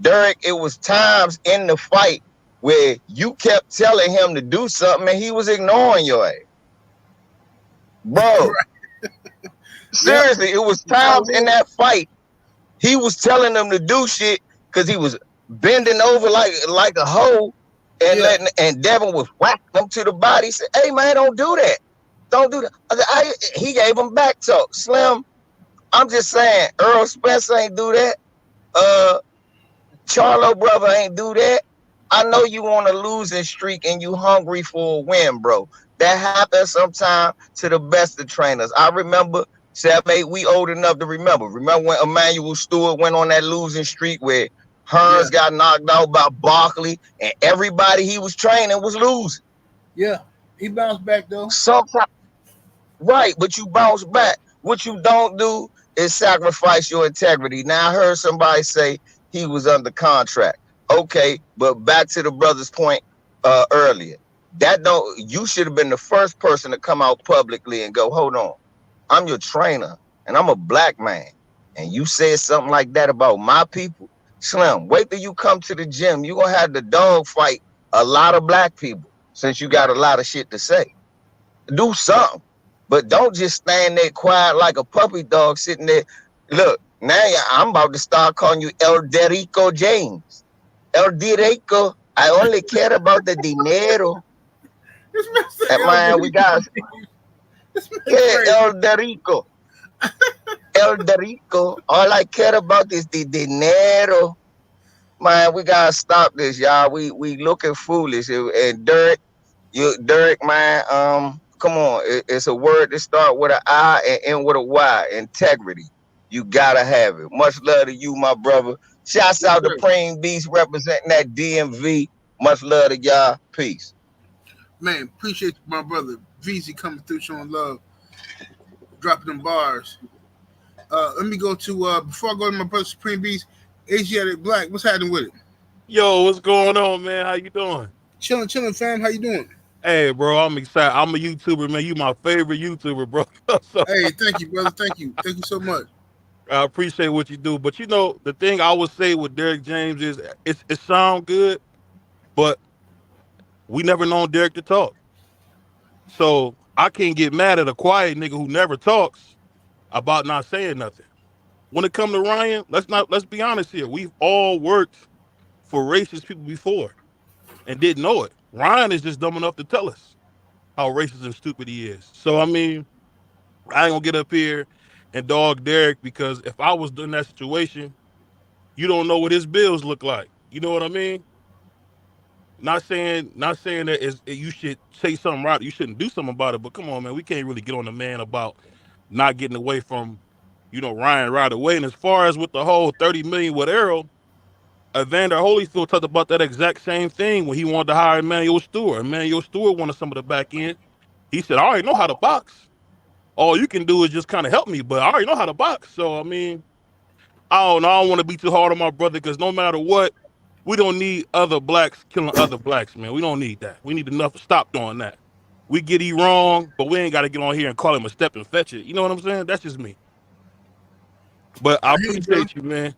Derrick, it was times in the fight where you kept telling him to do something and he was ignoring your ass. Bro, seriously, it was times in that fight he was telling them to do shit because he was bending over like a hoe and and Devin was whacking him to the body. He said, hey, man, don't do that. Don't do that. He gave him back talk. Slim, I'm just saying, Earl Spence ain't do that. Charlo brother ain't do that. I know you on a losing streak and you hungry for a win, bro. That happens sometimes to the best of trainers. I remember, 7-8, we old enough to remember. Remember when Emmanuel Stewart went on that losing streak where Hearns got knocked out by Barkley and everybody he was training was losing? Yeah, he bounced back though. Sometimes, right, but you bounce back. What you don't do is sacrifice your integrity. Now, I heard somebody say he was under contract. Okay, but back to the brother's point earlier. You should have been the first person to come out publicly and go, hold on, I'm your trainer and I'm a black man. And you said something like that about my people. Slim, wait till you come to the gym. You're gonna have the dog fight a lot of black people since you got a lot of shit to say. Do something. But don't just stand there quiet like a puppy dog sitting there. Look, now I'm about to start calling you El Derrick James. El Derrick, I only care about the dinero. And man, we got El Derrick. El Derrick. All I care about is the dinero. Man, we gotta stop this, y'all. We looking foolish. And Derrick, man, come on. It's a word that start with an I and end with a Y. Integrity. You gotta have it. Much love to you, my brother. Shouts out to Praying Beast representing that DMV. Much love to y'all. Peace. Man, appreciate my brother VZ coming through showing love, dropping them bars. Let me go to before I go to my brother Supreme Beast, Asiatic Black. What's happening with it? Yo, what's going on, man? How you doing? Chilling, fam. How you doing? Hey, bro, I'm excited. I'm a YouTuber, man. You my favorite YouTuber, bro. So, hey, thank you, brother. Thank you so much. I appreciate what you do. But you know, the thing I would say with Derrick James is it sound good, but we never known Derrick to talk. So I can't get mad at a quiet nigga who never talks about not saying nothing. When it comes to Ryan, let's be honest here. We've all worked for racist people before and didn't know it. Ryan is just dumb enough to tell us how racist and stupid he is. So I mean, I ain't gonna get up here and dog Derrick because if I was in that situation, you don't know what his bills look like. You know what I mean? Not saying that you should say something right. You shouldn't do something about it. But come on, man, we can't really get on the man about not getting away from, Ryan right away. And as far as with the whole 30 million with Errol, Evander Holyfield talked about that exact same thing when he wanted to hire Emmanuel Stewart. Emmanuel Stewart wanted some of the back end. He said, I already know how to box. All you can do is just kind of help me, but I already know how to box. So, I mean, I don't know. I don't want to be too hard on my brother because no matter what, we don't need other blacks killing other blacks, man. We don't need that. We need enough to stop doing that. We get he wrong, but we ain't got to get on here and call him a step and fetch it. You know what I'm saying? That's just me. But I appreciate you, man.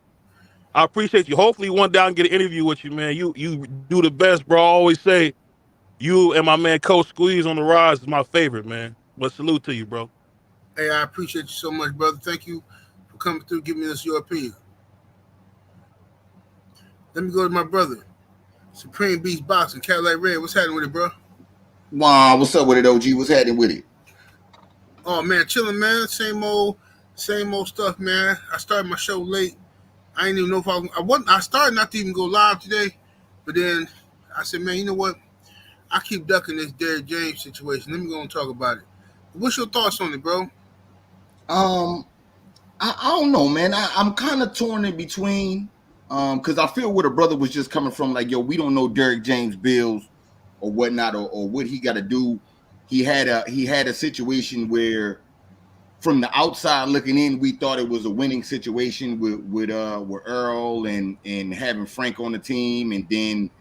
I appreciate you. Hopefully one day I can get an interview with you, man. You do the best, bro. I always say You and my man Coach Squeeze on the rise is my favorite, man. But salute to you, bro. Hey, I appreciate you so much, brother. Thank you for coming through, giving us your opinion. Let me go to my brother, Supreme Beast Boxing, Cadillac Red. What's happening with it, bro? Wow, what's up with it, OG? What's happening with it? Oh man, chilling, man. Same old stuff, man. I started my show late. I didn't even know if I started not to even go live today, but then I said, man, you know what? I keep ducking this Derrick James situation. Let me go and talk about it. What's your thoughts on it, bro? I don't know, man. I'm kind of torn in between, because I feel where the brother was just coming from. Like, yo, we don't know Derrick James' bills or whatnot, or what he got to do. He had a situation where, from the outside looking in, we thought it was a winning situation with Earl and having Frank on the team, and then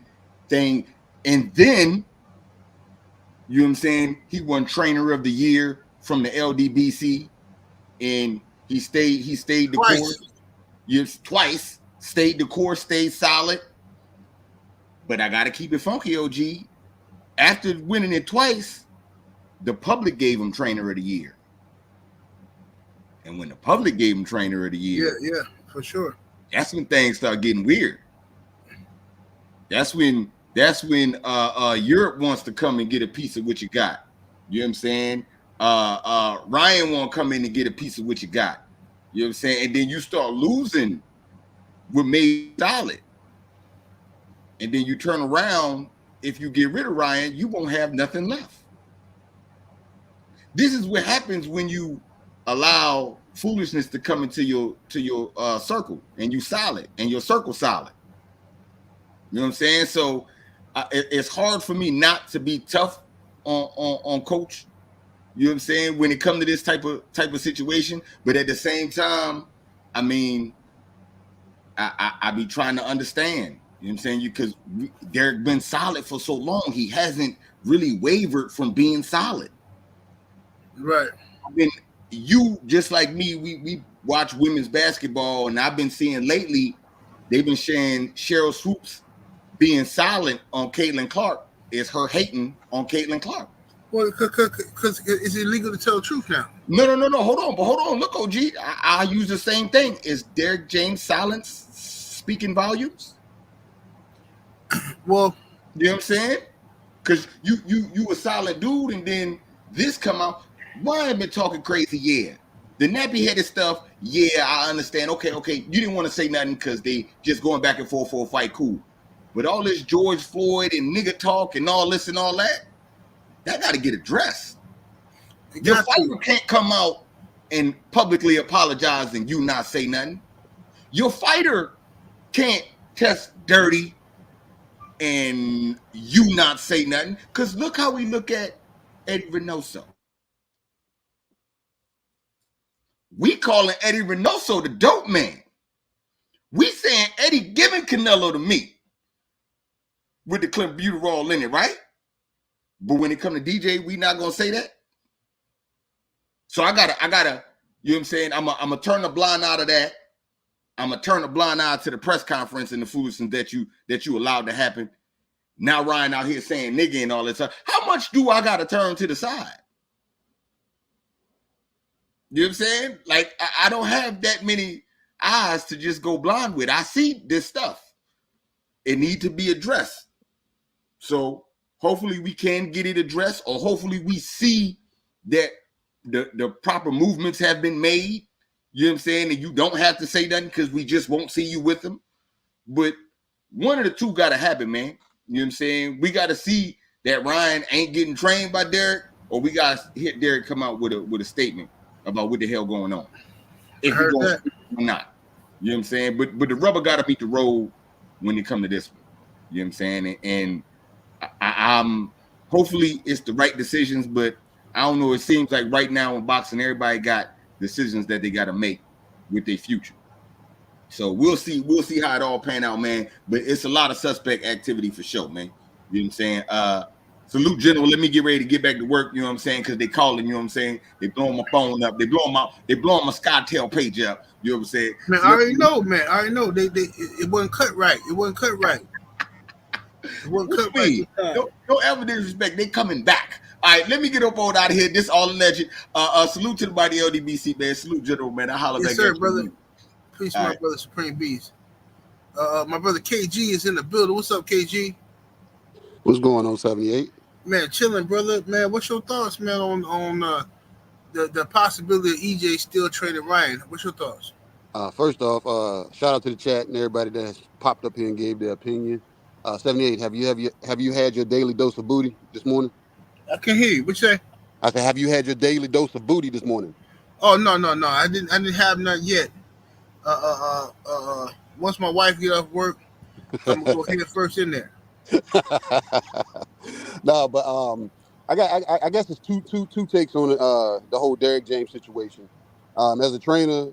you know what I'm saying, he won Trainer of the Year from the LDBC, and he stayed the course. Yes, twice. Stayed the course, stayed solid. But I gotta keep it funky, OG. After winning it twice, the public gave him Trainer of the Year. And when the public gave him Trainer of the Year, yeah, for sure. That's when things start getting weird. That's when Europe wants to come and get a piece of what you got. You know what I'm saying? Ryan won't come in and get a piece of what you got. You know what I'm saying? And then you start losing what made solid. And then you turn around, if you get rid of Ryan, you won't have nothing left. This is what happens when you allow foolishness to come into your circle, and you solid, and your circle solid. You know what I'm saying? So it's hard for me not to be tough on Coach. You know what I'm saying? When it comes to this type of situation, but at the same time, I mean, I be trying to understand. You know what I'm saying? Because Derrick been solid for so long, he hasn't really wavered from being solid. Right. I mean, you just like me, we watch women's basketball, and I've been seeing lately they've been sharing Cheryl Swoops being silent on Caitlin Clark is her hating on Caitlin Clark. Well, because it's illegal to tell the truth now. No. Hold on. Look, OG, I use the same thing. Is Derrick James' silence speaking volumes? Well, you know what I'm saying? Because you a solid dude, and then this come out. Ryan been talking crazy, yeah. The nappy-headed stuff, yeah, I understand. Okay, you didn't want to say nothing because they just going back and forth for a fight, cool. But all this George Floyd and nigga talk and all this and all that got to get addressed. Your fighter can't come out and publicly apologize and you not say nothing. Your fighter can't test dirty and you not say nothing. Because look how we look at Eddie Reynoso. We calling Eddie Reynoso the dope man. We saying Eddie giving Canelo the meat with the clenbuterol in it, right? But when it come to DJ, we not gonna say that. So I gotta, you know what I'm saying? I'm gonna turn the blind eye to that. I'm gonna turn the blind eye to the press conference and the foolishness that you allowed to happen. Now Ryan out here saying nigga and all that stuff. How much do I gotta turn to the side? You know what I'm saying? Like, I don't have that many eyes to just go blind with. I see this stuff. It needs to be addressed. So hopefully we can get it addressed, or hopefully we see that the proper movements have been made. You know what I'm saying? And you don't have to say nothing because we just won't see you with them. But one of the two got to happen, man. You know what I'm saying? We got to see that Ryan ain't getting trained by Derrick, or we got to hear Derrick come out with a statement about what the hell going on. If he's going to speak or not. You know what I'm saying? But the rubber got to meet the road when it come to this one. You know what I'm saying? And I'm hopefully it's the right decisions, but I don't know. It seems like right now in boxing, everybody got decisions that they got to make with their future. So we'll see how it all pan out, man. But it's a lot of suspect activity for sure, man. You know what I'm saying? Salute, General. Let me get ready to get back to work. You know what I'm saying? Because they calling. You know what I'm saying? They blowing my phone up. They blowing my SkyTel page up. You know what I'm saying? Man, I already know, man. I already know. It wasn't cut right. It wasn't cut right. One What cut you right mean? this time. Don't ever disrespect. They coming back. All right, let me get up on out of here. This all alleged. Salute to the body LDBC, man. Salute, General, man. I holler Yes, back sir, at brother. you. Peace, All my right. brother, Supreme Beast. My brother KG is in the building. What's up, KG? What's going on, 78? Man, chilling, brother. Man, what's your thoughts, man, on the possibility of EJ still trading Ryan? What's your thoughts? First off, shout out to the chat and everybody that has popped up here and gave their opinion. 78, have you had your daily dose of booty this morning? I can hear you. What you say? I said, have you had your daily dose of booty this morning? Oh no. I didn't have none yet. Once my wife get off work, I'm gonna go head first in there. No, but I guess it's two takes on the whole Derrick James situation. As a trainer,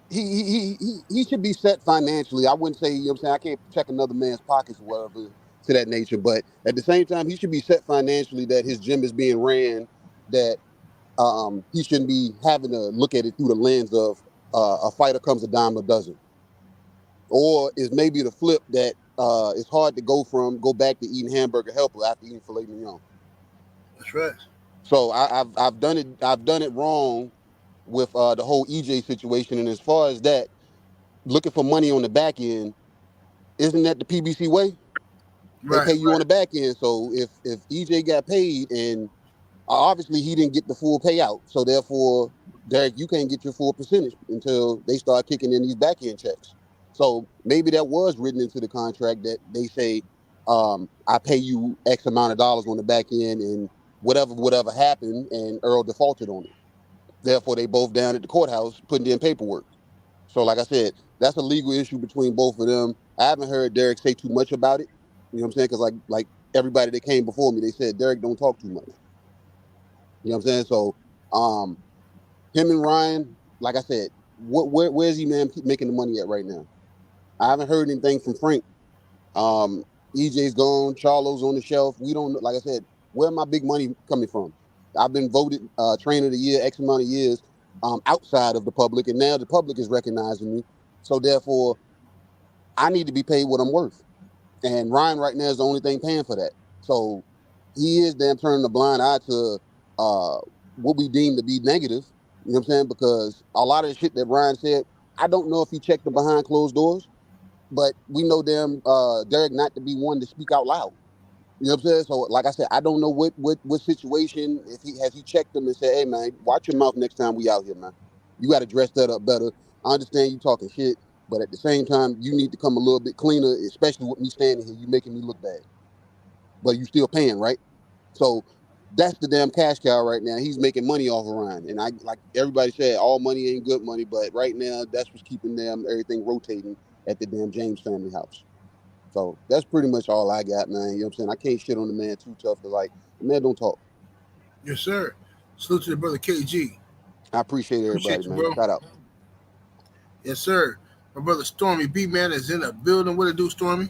he should be set financially. I wouldn't say, you know what I'm saying, I can't check another man's pockets or whatever to that nature, but at the same time, he should be set financially that his gym is being ran, that he shouldn't be having to look at it through the lens of a fighter comes a dime a dozen. Or is maybe the flip that it's hard to go back to eating hamburger helper after eating filet mignon. That's right. So I've done it wrong with the whole EJ situation, and as far as that, looking for money on the back end, isn't that the PBC way? They pay you on the back end. So if EJ got paid and obviously he didn't get the full payout, so therefore, Derrick, you can't get your full percentage until they start kicking in these back end checks. So maybe that was written into the contract that they say, I pay you X amount of dollars on the back end, and whatever happened, and Earl defaulted on it. Therefore, they both down at the courthouse putting in paperwork. So like I said, that's a legal issue between both of them. I haven't heard Derrick say too much about it. You know what I'm saying? Because like everybody that came before me, they said Derrick don't talk too much. You know what I'm saying? So him and Ryan, like I said, where's he, man, making the money at right now? I haven't heard anything from Frank. EJ's gone, Charlo's on the shelf. We don't, like I said, where my big money coming from? I've been voted trainer of the year X amount of years outside of the public, and now the public is recognizing me. So therefore, I need to be paid what I'm worth. And Ryan right now is the only thing paying for that. So he is damn turning a blind eye to what we deem to be negative. You know what I'm saying? Because a lot of the shit that Ryan said, I don't know if he checked them behind closed doors, but we know damn Derrick not to be one to speak out loud. You know what I'm saying? So like I said, I don't know what situation, if he checked them and said, hey man, watch your mouth next time we out here, man. You got to dress that up better. I understand you talking shit, but at the same time, you need to come a little bit cleaner, especially with me standing here. You making me look bad. But you still paying, right? So that's the damn cash cow right now. He's making money off of Ryan. And I, like everybody said, all money ain't good money, but right now that's what's keeping everything rotating at the damn James family house. So that's pretty much all I got, man. You know what I'm saying? I can't shit on the man too tough because, like, the man don't talk. Yes, sir. Salute to the brother KG. I appreciate everybody, you, man. bro. Shout out. Yes, sir. My brother Stormy B, man, is in the building. What it do, Stormy?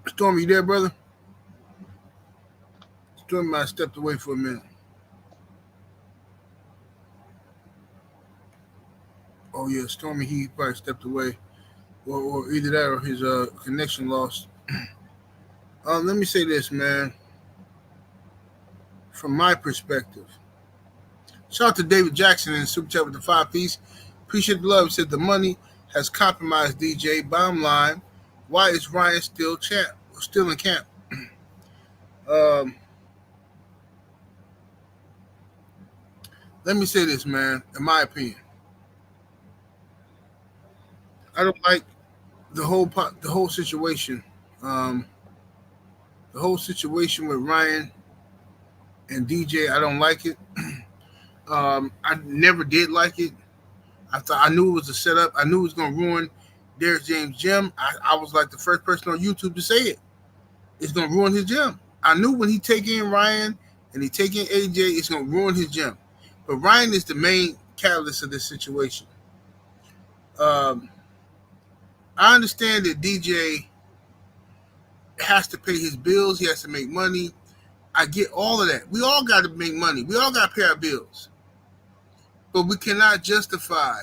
Stormy, you there, brother? Stormy might have stepped away for a minute. Oh, yeah, Stormy, he probably stepped away. Or either that or his connection lost. Let me say this, man. From my perspective, shout out to David Jackson in Super Chat with the 5-piece. Appreciate the love. He said the money has compromised DJ. Bottom line, why is Ryan still in camp? Let me say this, man. In my opinion, I don't like the whole situation. The whole situation with Ryan and DJ, I don't like it. I never did like it. I knew it was a setup. I knew it was going to ruin Derrick James' gym. I was like the first person on YouTube to say it. It's going to ruin his gym. I knew when he take in Ryan and he take in AJ, it's going to ruin his gym. But Ryan is the main catalyst of this situation. I understand that DJ has to pay his bills. He has to make money. I get all of that. We all got to make money. We all got to pay our bills. But we cannot justify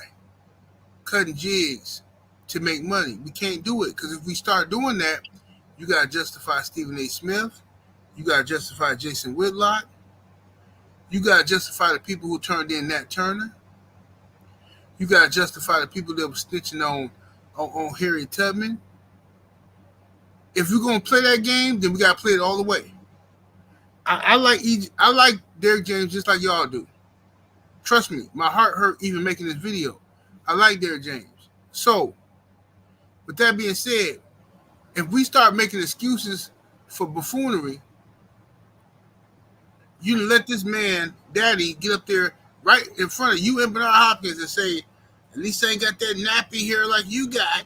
cutting jigs to make money. We can't do it because if we start doing that, you got to justify Stephen A. Smith. You got to justify Jason Whitlock. You got to justify the people who turned in Nat Turner. You got to justify the people that were snitching on Harry Tubman. If we're going to play that game, then we got to play it all the way. I like Derrick James just like y'all do. Trust me, my heart hurt even making this video. I like Derrick James. So, with that being said, if we start making excuses for buffoonery, you let this man, Daddy, get up there right in front of you and Bernard Hopkins and say, at least I ain't got that nappy hair like you got,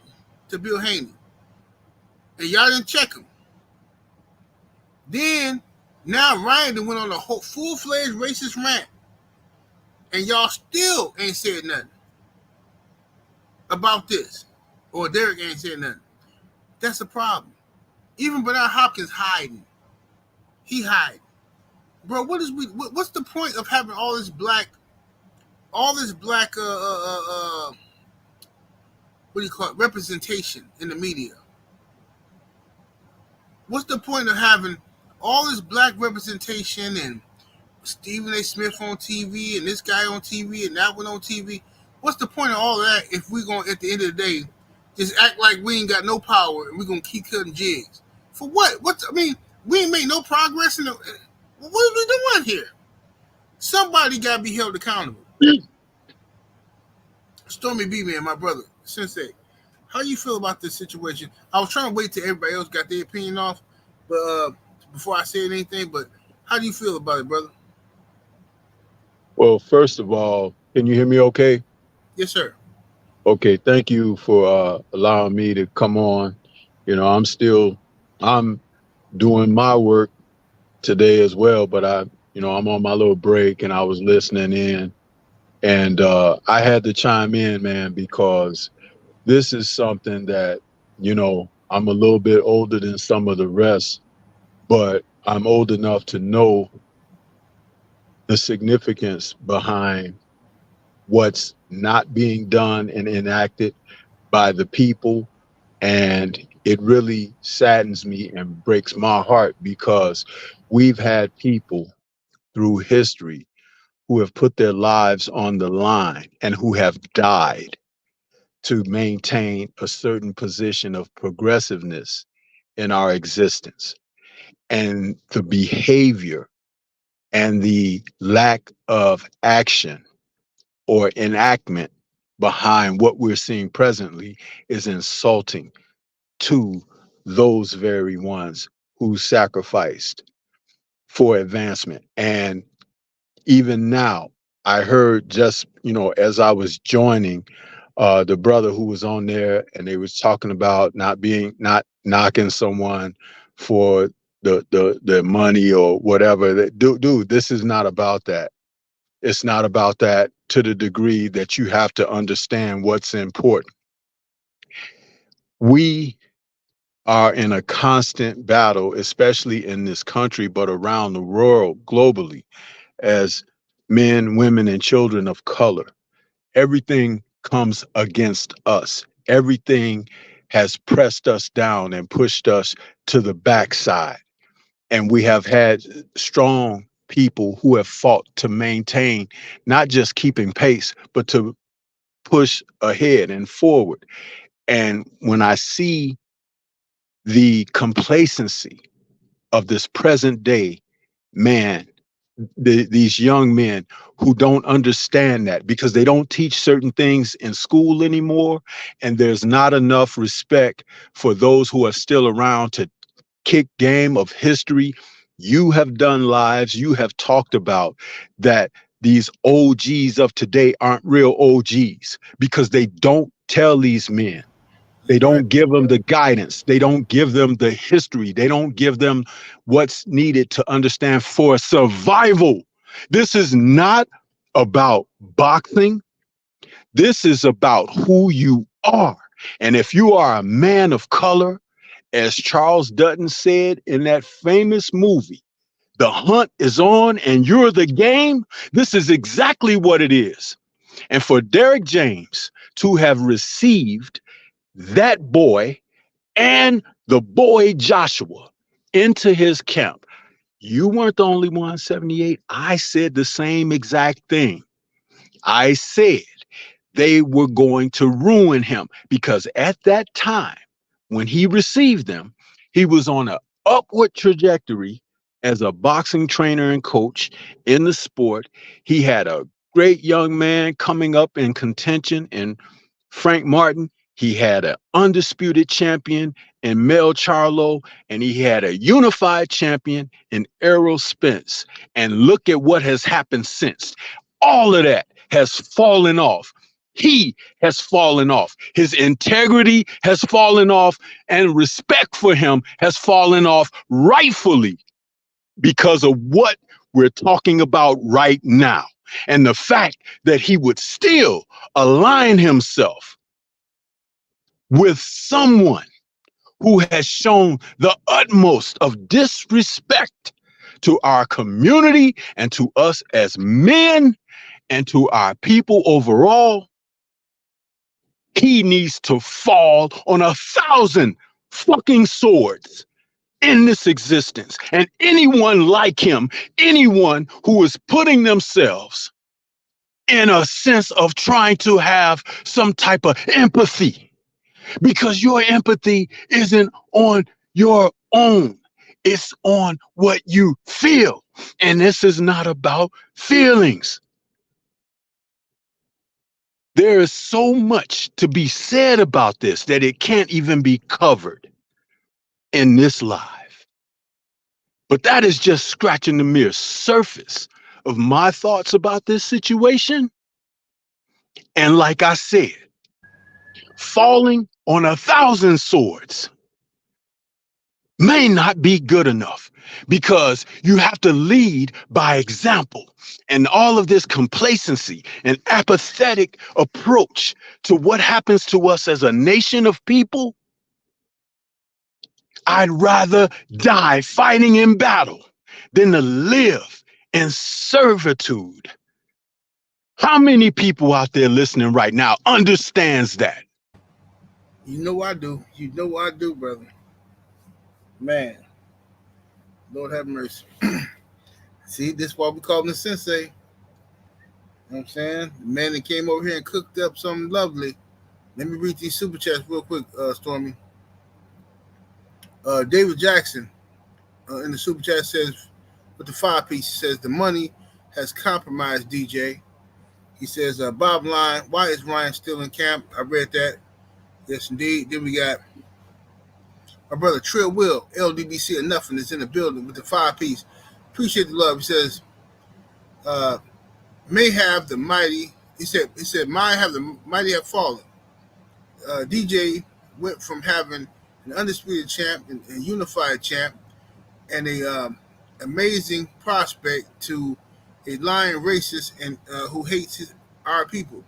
to Bill Haney. And y'all didn't check him. Then, now Ryan went on a whole full-fledged racist rant. And y'all still ain't said nothing about this. Or Derrick ain't said nothing. That's a problem. Even Bernard Hopkins hiding. He hiding. Bro, what's the point of having all this black what do you call it, representation in the media? What's the point of having all this black representation and Stephen A. Smith on TV and this guy on TV and that one on TV? What's the point of all of that if we're going to, at the end of the day, just act like we ain't got no power and we're going to keep cutting jigs? For what? We ain't made no progress in the... What are we doing here? Somebody got to be held accountable. Stormy B, man, my brother, Sensei, how you feel about this situation? I was trying to wait till everybody else got their opinion off, but before I said anything, but how do you feel about it, brother? Well, first of all, can you hear me okay? Yes, sir. Okay, thank you for allowing me to come on. You know, I'm doing my work today as well, but I'm on my little break and I was listening in, and I had to chime in, man, because this is something that, I'm a little bit older than some of the rest, but I'm old enough to know the significance behind what's not being done and enacted by the people. And it really saddens me and breaks my heart because we've had people through history who have put their lives on the line and who have died to maintain a certain position of progressiveness in our existence. And the behavior and the lack of action or enactment behind what we're seeing presently is insulting to those very ones who sacrificed for advancement. And even now, I heard just, as I was joining the brother who was on there, and they was talking about not knocking someone for the money or whatever. Dude, this is not about that. It's not about that to the degree that you have to understand what's important. We are in a constant battle, especially in this country, but around the world globally, as men, women, and children of color. Everything comes against us. Everything has pressed us down and pushed us to the backside. And we have had strong people who have fought to maintain, not just keeping pace, but to push ahead and forward. And when I see the complacency of this present day man, these young men who don't understand that because they don't teach certain things in school anymore, and there's not enough respect for those who are still around to kick game of history. You have done lives, you have talked about that these OGs of today aren't real OGs because they don't tell these men. They don't give them the guidance. They don't give them the history. They don't give them what's needed to understand for survival. This is not about boxing. This is about who you are. And if you are a man of color, as Charles Dutton said in that famous movie, the hunt is on and you're the game. This is exactly what it is. And for Derrick James to have received that boy and the boy Joshua into his camp, you weren't the only one, 78. I said the same exact thing. I said they were going to ruin him because at that time, when he received them, he was on an upward trajectory as a boxing trainer and coach in the sport. He had a great young man coming up in contention in Frank Martin. He had an undisputed champion in Mel Charlo, and he had a unified champion in Errol Spence. And look at what has happened since. All of that has fallen off. He has fallen off. His integrity has fallen off, and respect for him has fallen off rightfully because of what we're talking about right now. And the fact that he would still align himself with someone who has shown the utmost of disrespect to our community and to us as men and to our people overall, he needs to fall on 1,000 fucking swords in this existence. And anyone like him, anyone who is putting themselves in a sense of trying to have some type of empathy, because your empathy isn't on your own. It's on what you feel. And this is not about feelings. There is so much to be said about this that it can't even be covered in this live. But that is just scratching the mere surface of my thoughts about this situation. And like I said, falling on 1,000 swords may not be good enough because you have to lead by example. And all of this complacency and apathetic approach to what happens to us as a nation of people, I'd rather die fighting in battle than to live in servitude. How many people out there listening right now understands that? You know I do. You know I do, brother. Man, Lord have mercy. See, this is why we call him the sensei. You know what I'm saying? The man that came over here and cooked up something lovely. Let me read these super chats real quick, Stormy. David Jackson in the super chat says, with the 5-piece, he says, the money has compromised DJ. He says, bottom line, why is Ryan still in camp? I read that. Yes, indeed. Then we got my brother Trill Will, LDBC or Nothing, is in the building with the 5-piece. Appreciate the love. He says, may have the mighty, he said, might have the mighty have fallen. DJ went from having an undisputed champ and unified champ and a amazing prospect to a lying racist and who hates our people.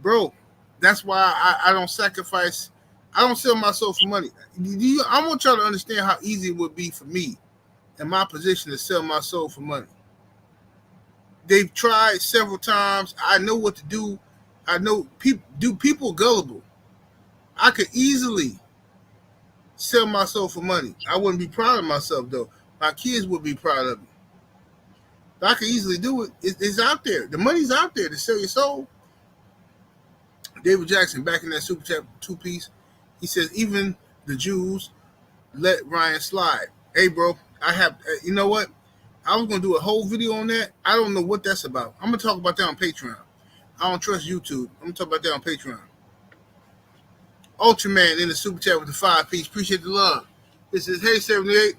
Bro, that's why I don't sacrifice. I don't sell my soul for money. I want y'all to understand how easy it would be for me in my position to sell my soul for money. They've tried several times. I know what to do. I know people gullible. I could easily sell my soul for money. I wouldn't be proud of myself, though. My kids would be proud of me. But I could easily do it. It's out there. The money's out there to sell your soul. David Jackson, back in that super chat 2-piece, he says, even the Jews let Ryan slide. Hey, bro, I have, you know what? I was going to do a whole video on that. I don't know what that's about. I'm going to talk about that on Patreon. I don't trust YouTube. I'm going to talk about that on Patreon. Ultraman in the super chat with the 5-piece. Appreciate the love. This is, hey, 78.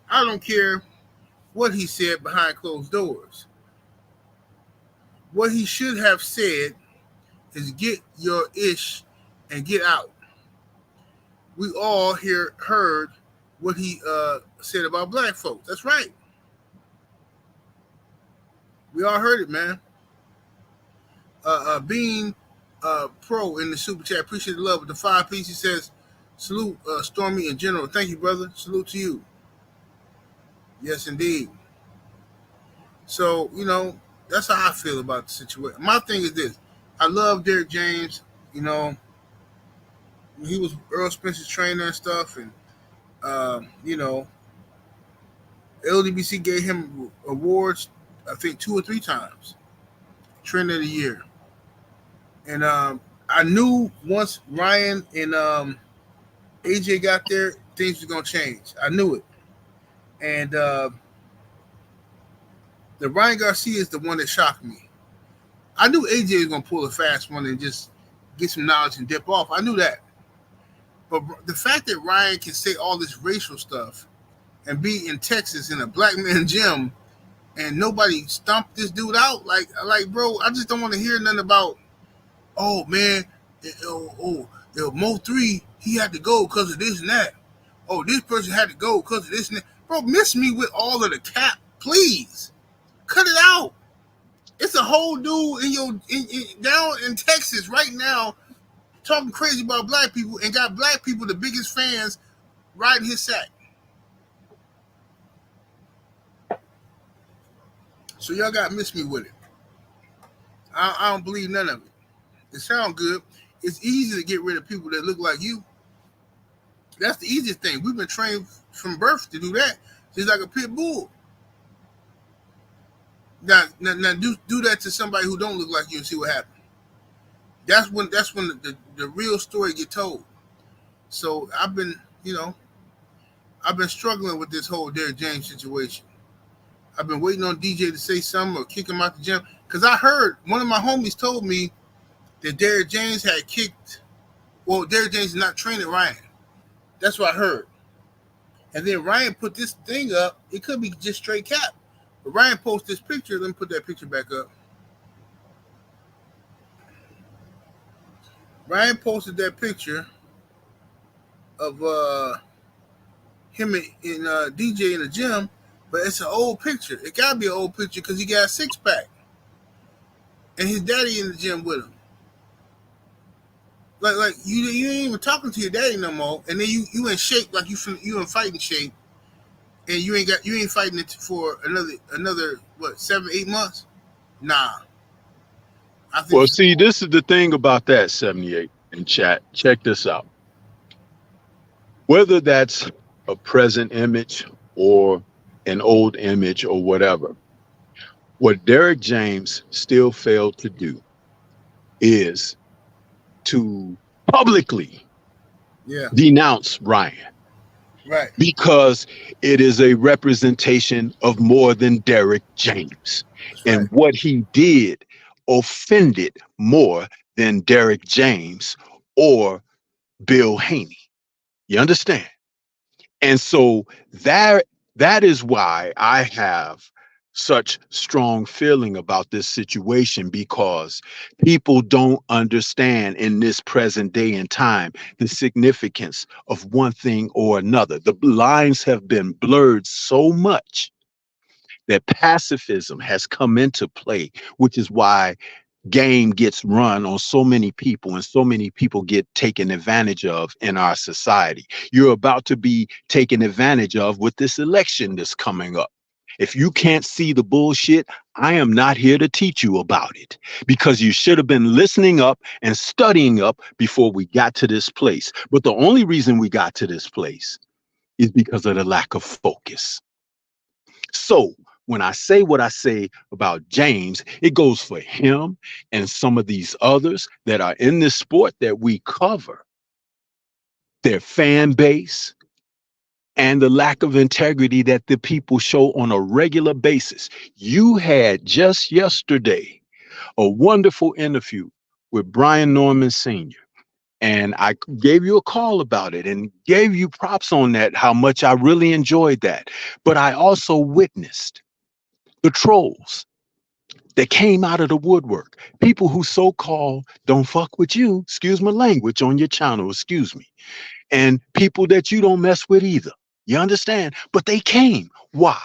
I don't care what he said behind closed doors. What he should have said is get your ish and get out. We all heard what he said about black folks. That's right. We all heard it, man. Being pro in the super chat, appreciate the love with the 5-piece. He says, salute Stormy in general. Thank you, brother. Salute to you. Yes, indeed. So, you know, that's how I feel about the situation. My thing is this. I love Derrick James. You know, he was Earl Spencer's trainer and stuff, and you know, LDBC gave him awards, I think 2 or 3 times, Trainer of the Year. And I knew once Ryan and AJ got there, things were gonna change. I knew it. And the Ryan Garcia is the one that shocked me. I knew AJ was gonna pull a fast one and just get some knowledge and dip off. I knew that. But the fact that Ryan can say all this racial stuff and be in Texas in a black man gym and nobody stomped this dude out, like bro, I just don't want to hear nothing about, oh man, Mo 3, he had to go because of this and that. Oh, this person had to go because of this and that. Bro, miss me with all of the cap, please. Cut it out. It's a whole dude down in Texas right now talking crazy about black people and got black people, the biggest fans, riding his sack. So y'all got to miss me with it. I don't believe none of it. It sounds good. It's easy to get rid of people that look like you. That's the easiest thing. We've been trained from birth to do that. Just like a pit bull. Now do that to somebody who don't look like you and see what happens. That's when the real story get told. So I've been struggling with this whole Derrick James situation. I've been waiting on DJ to say something or kick him out the gym. Because I heard one of my homies told me that Derrick James had kicked. Well, Derrick James is not training Ryan. That's what I heard. And then Ryan put this thing up. It could be just straight cap. But Ryan posted this picture. Let me put that picture back up. Ryan posted that picture of him and DJ in the gym, but it's an old picture. It gotta be an old picture because he got a 6-pack, and his daddy in the gym with him. Like you ain't even talking to your daddy no more, and then you in shape like you in fighting shape, and you ain't fighting it for another what 7-8 months? Nah. Well, see, this is the thing about that 78 in chat. Check this out. Whether that's a present image or an old image or whatever, what Derrick James still failed to do is to publicly denounce Ryan. Right. Because it is a representation of more than Derrick James. And what he did offended more than Derrick James or Bill Haney. You understand? And so that is why I have such strong feeling about this situation, because people don't understand in this present day and time the significance of one thing or another. The lines have been blurred so much that pacifism has come into play, which is why game gets run on so many people and so many people get taken advantage of in our society. You're about to be taken advantage of with this election that's coming up. If you can't see the bullshit, I am not here to teach you about it, because you should have been listening up and studying up before we got to this place. But the only reason we got to this place is because of the lack of focus. So when I say what I say about James, it goes for him and some of these others that are in this sport that we cover. Their fan base and the lack of integrity that the people show on a regular basis. You had just yesterday a wonderful interview with Brian Norman Sr. And I gave you a call about it and gave you props on that, how much I really enjoyed that. But I also witnessed the trolls that came out of the woodwork. People who so-called don't fuck with you, excuse my language on your channel, excuse me. And people that you don't mess with either. You understand? But they came. Why?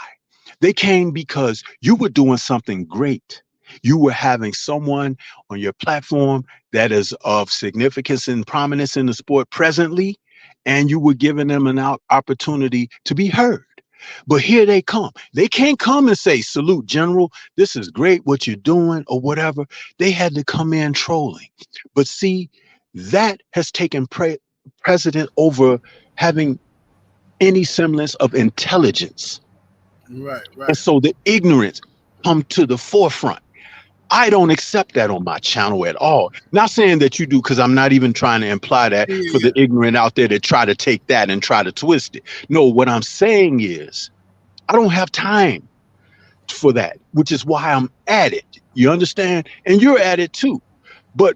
They came because you were doing something great. You were having someone on your platform that is of significance and prominence in the sport presently, and you were giving them an opportunity to be heard. But here they come. They can't come and say, salute, General, this is great what you're doing or whatever. They had to come in trolling. But see, that has taken precedent over having any semblance of intelligence. Right. And so the ignorance come to the forefront. I don't accept that on my channel at all. Not saying that you do, because I'm not even trying to imply that for the ignorant out there that try to take that and try to twist it. No, what I'm saying is I don't have time for that, which is why I'm at it. You understand? And you're at it too. But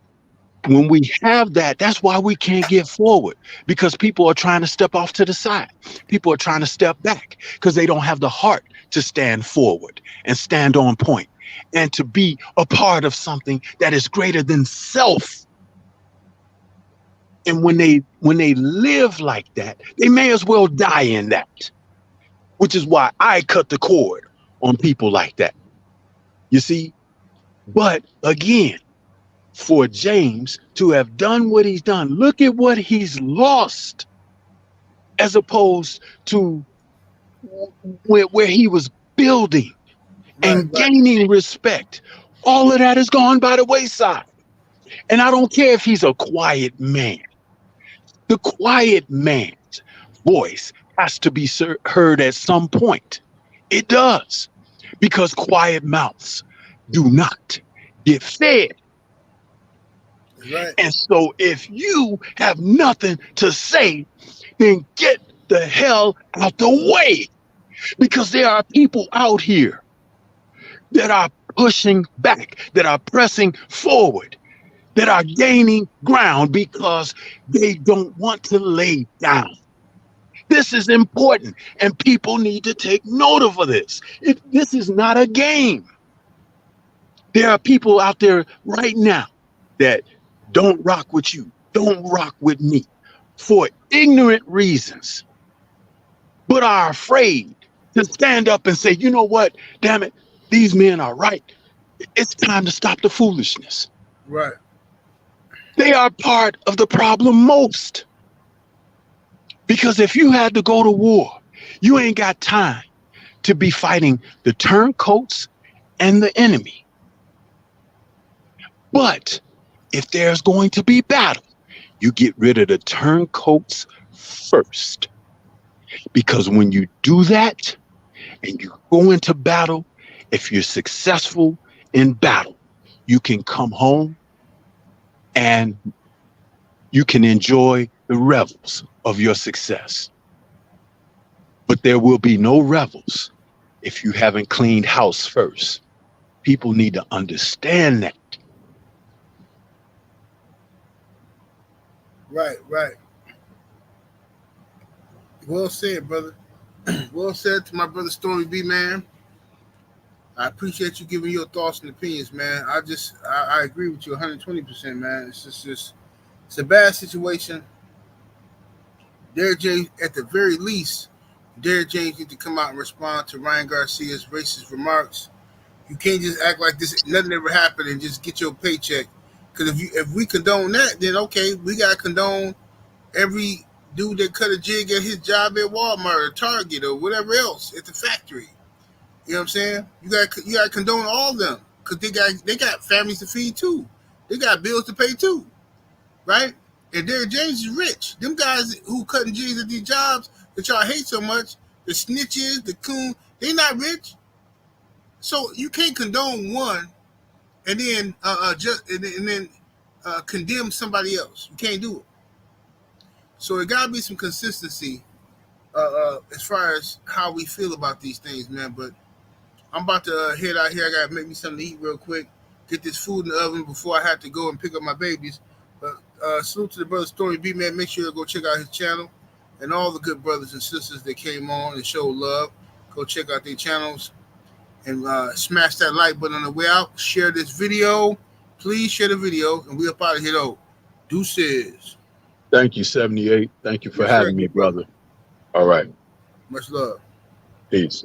when we have that, that's why we can't get forward, because people are trying to step off to the side. People are trying to step back because they don't have the heart to stand forward and stand on point and to be a part of something that is greater than self. And when they live like that, they may as well die in that, which is why I cut the cord on people like that. You see? But again, for James to have done what he's done, look at what he's lost, as opposed to where he was building and gaining respect. All of that has gone by the wayside. And I don't care if he's a quiet man. The quiet man's voice has to be heard at some point. It does, because quiet mouths do not get fed. Right. And so if you have nothing to say, then get the hell out the way, because there are people out here that are pushing back, that are pressing forward, that are gaining ground because they don't want to lay down. This is important, and people need to take note of this. This is not a game. There are people out there right now that don't rock with you, don't rock with me, for ignorant reasons, but are afraid to stand up and say, you know what, damn it, these men are right. It's time to stop the foolishness. Right. They are part of the problem most. Because if you had to go to war, you ain't got time to be fighting the turncoats and the enemy. But if there's going to be battle, you get rid of the turncoats first. Because when you do that and you go into battle, if you're successful in battle, you can come home and you can enjoy the revels of your success. But there will be no revels if you haven't cleaned house first. People need to understand that. Right. Well said, brother. Well said to my brother Stormy B, man. I appreciate you giving your thoughts and opinions, man. I agree with you 120%, man. It's a bad situation. Derrick James, at the very least, Derrick James need to come out and respond to Ryan Garcia's racist remarks. You can't just act like this nothing ever happened and just get your paycheck. Because if we condone that, then okay, we gotta condone every dude that cut a jig at his job at Walmart or Target or whatever else at the factory. You know what I'm saying? You gotta condone all of them, because they got families to feed too. They got bills to pay too, right? And Derrick James is rich. Them guys who cutting jigs at these jobs that y'all hate so much, the snitches, the coon, they not rich. So you can't condone one and then condemn somebody else. You can't do it. So it gotta be some consistency as far as how we feel about these things, man. But I'm about to head out here. I gotta make me something to eat real quick. Get this food in the oven before I have to go and pick up my babies. But salute to the brother Story B, man. Make sure to go check out his channel, and all the good brothers and sisters that came on and showed love. Go check out their channels and smash that like button on the way out. Share this video. Please share the video, and we up out of here though. Deuces. Thank you, 78. Thank you for having me, brother. All right. Much love. Peace.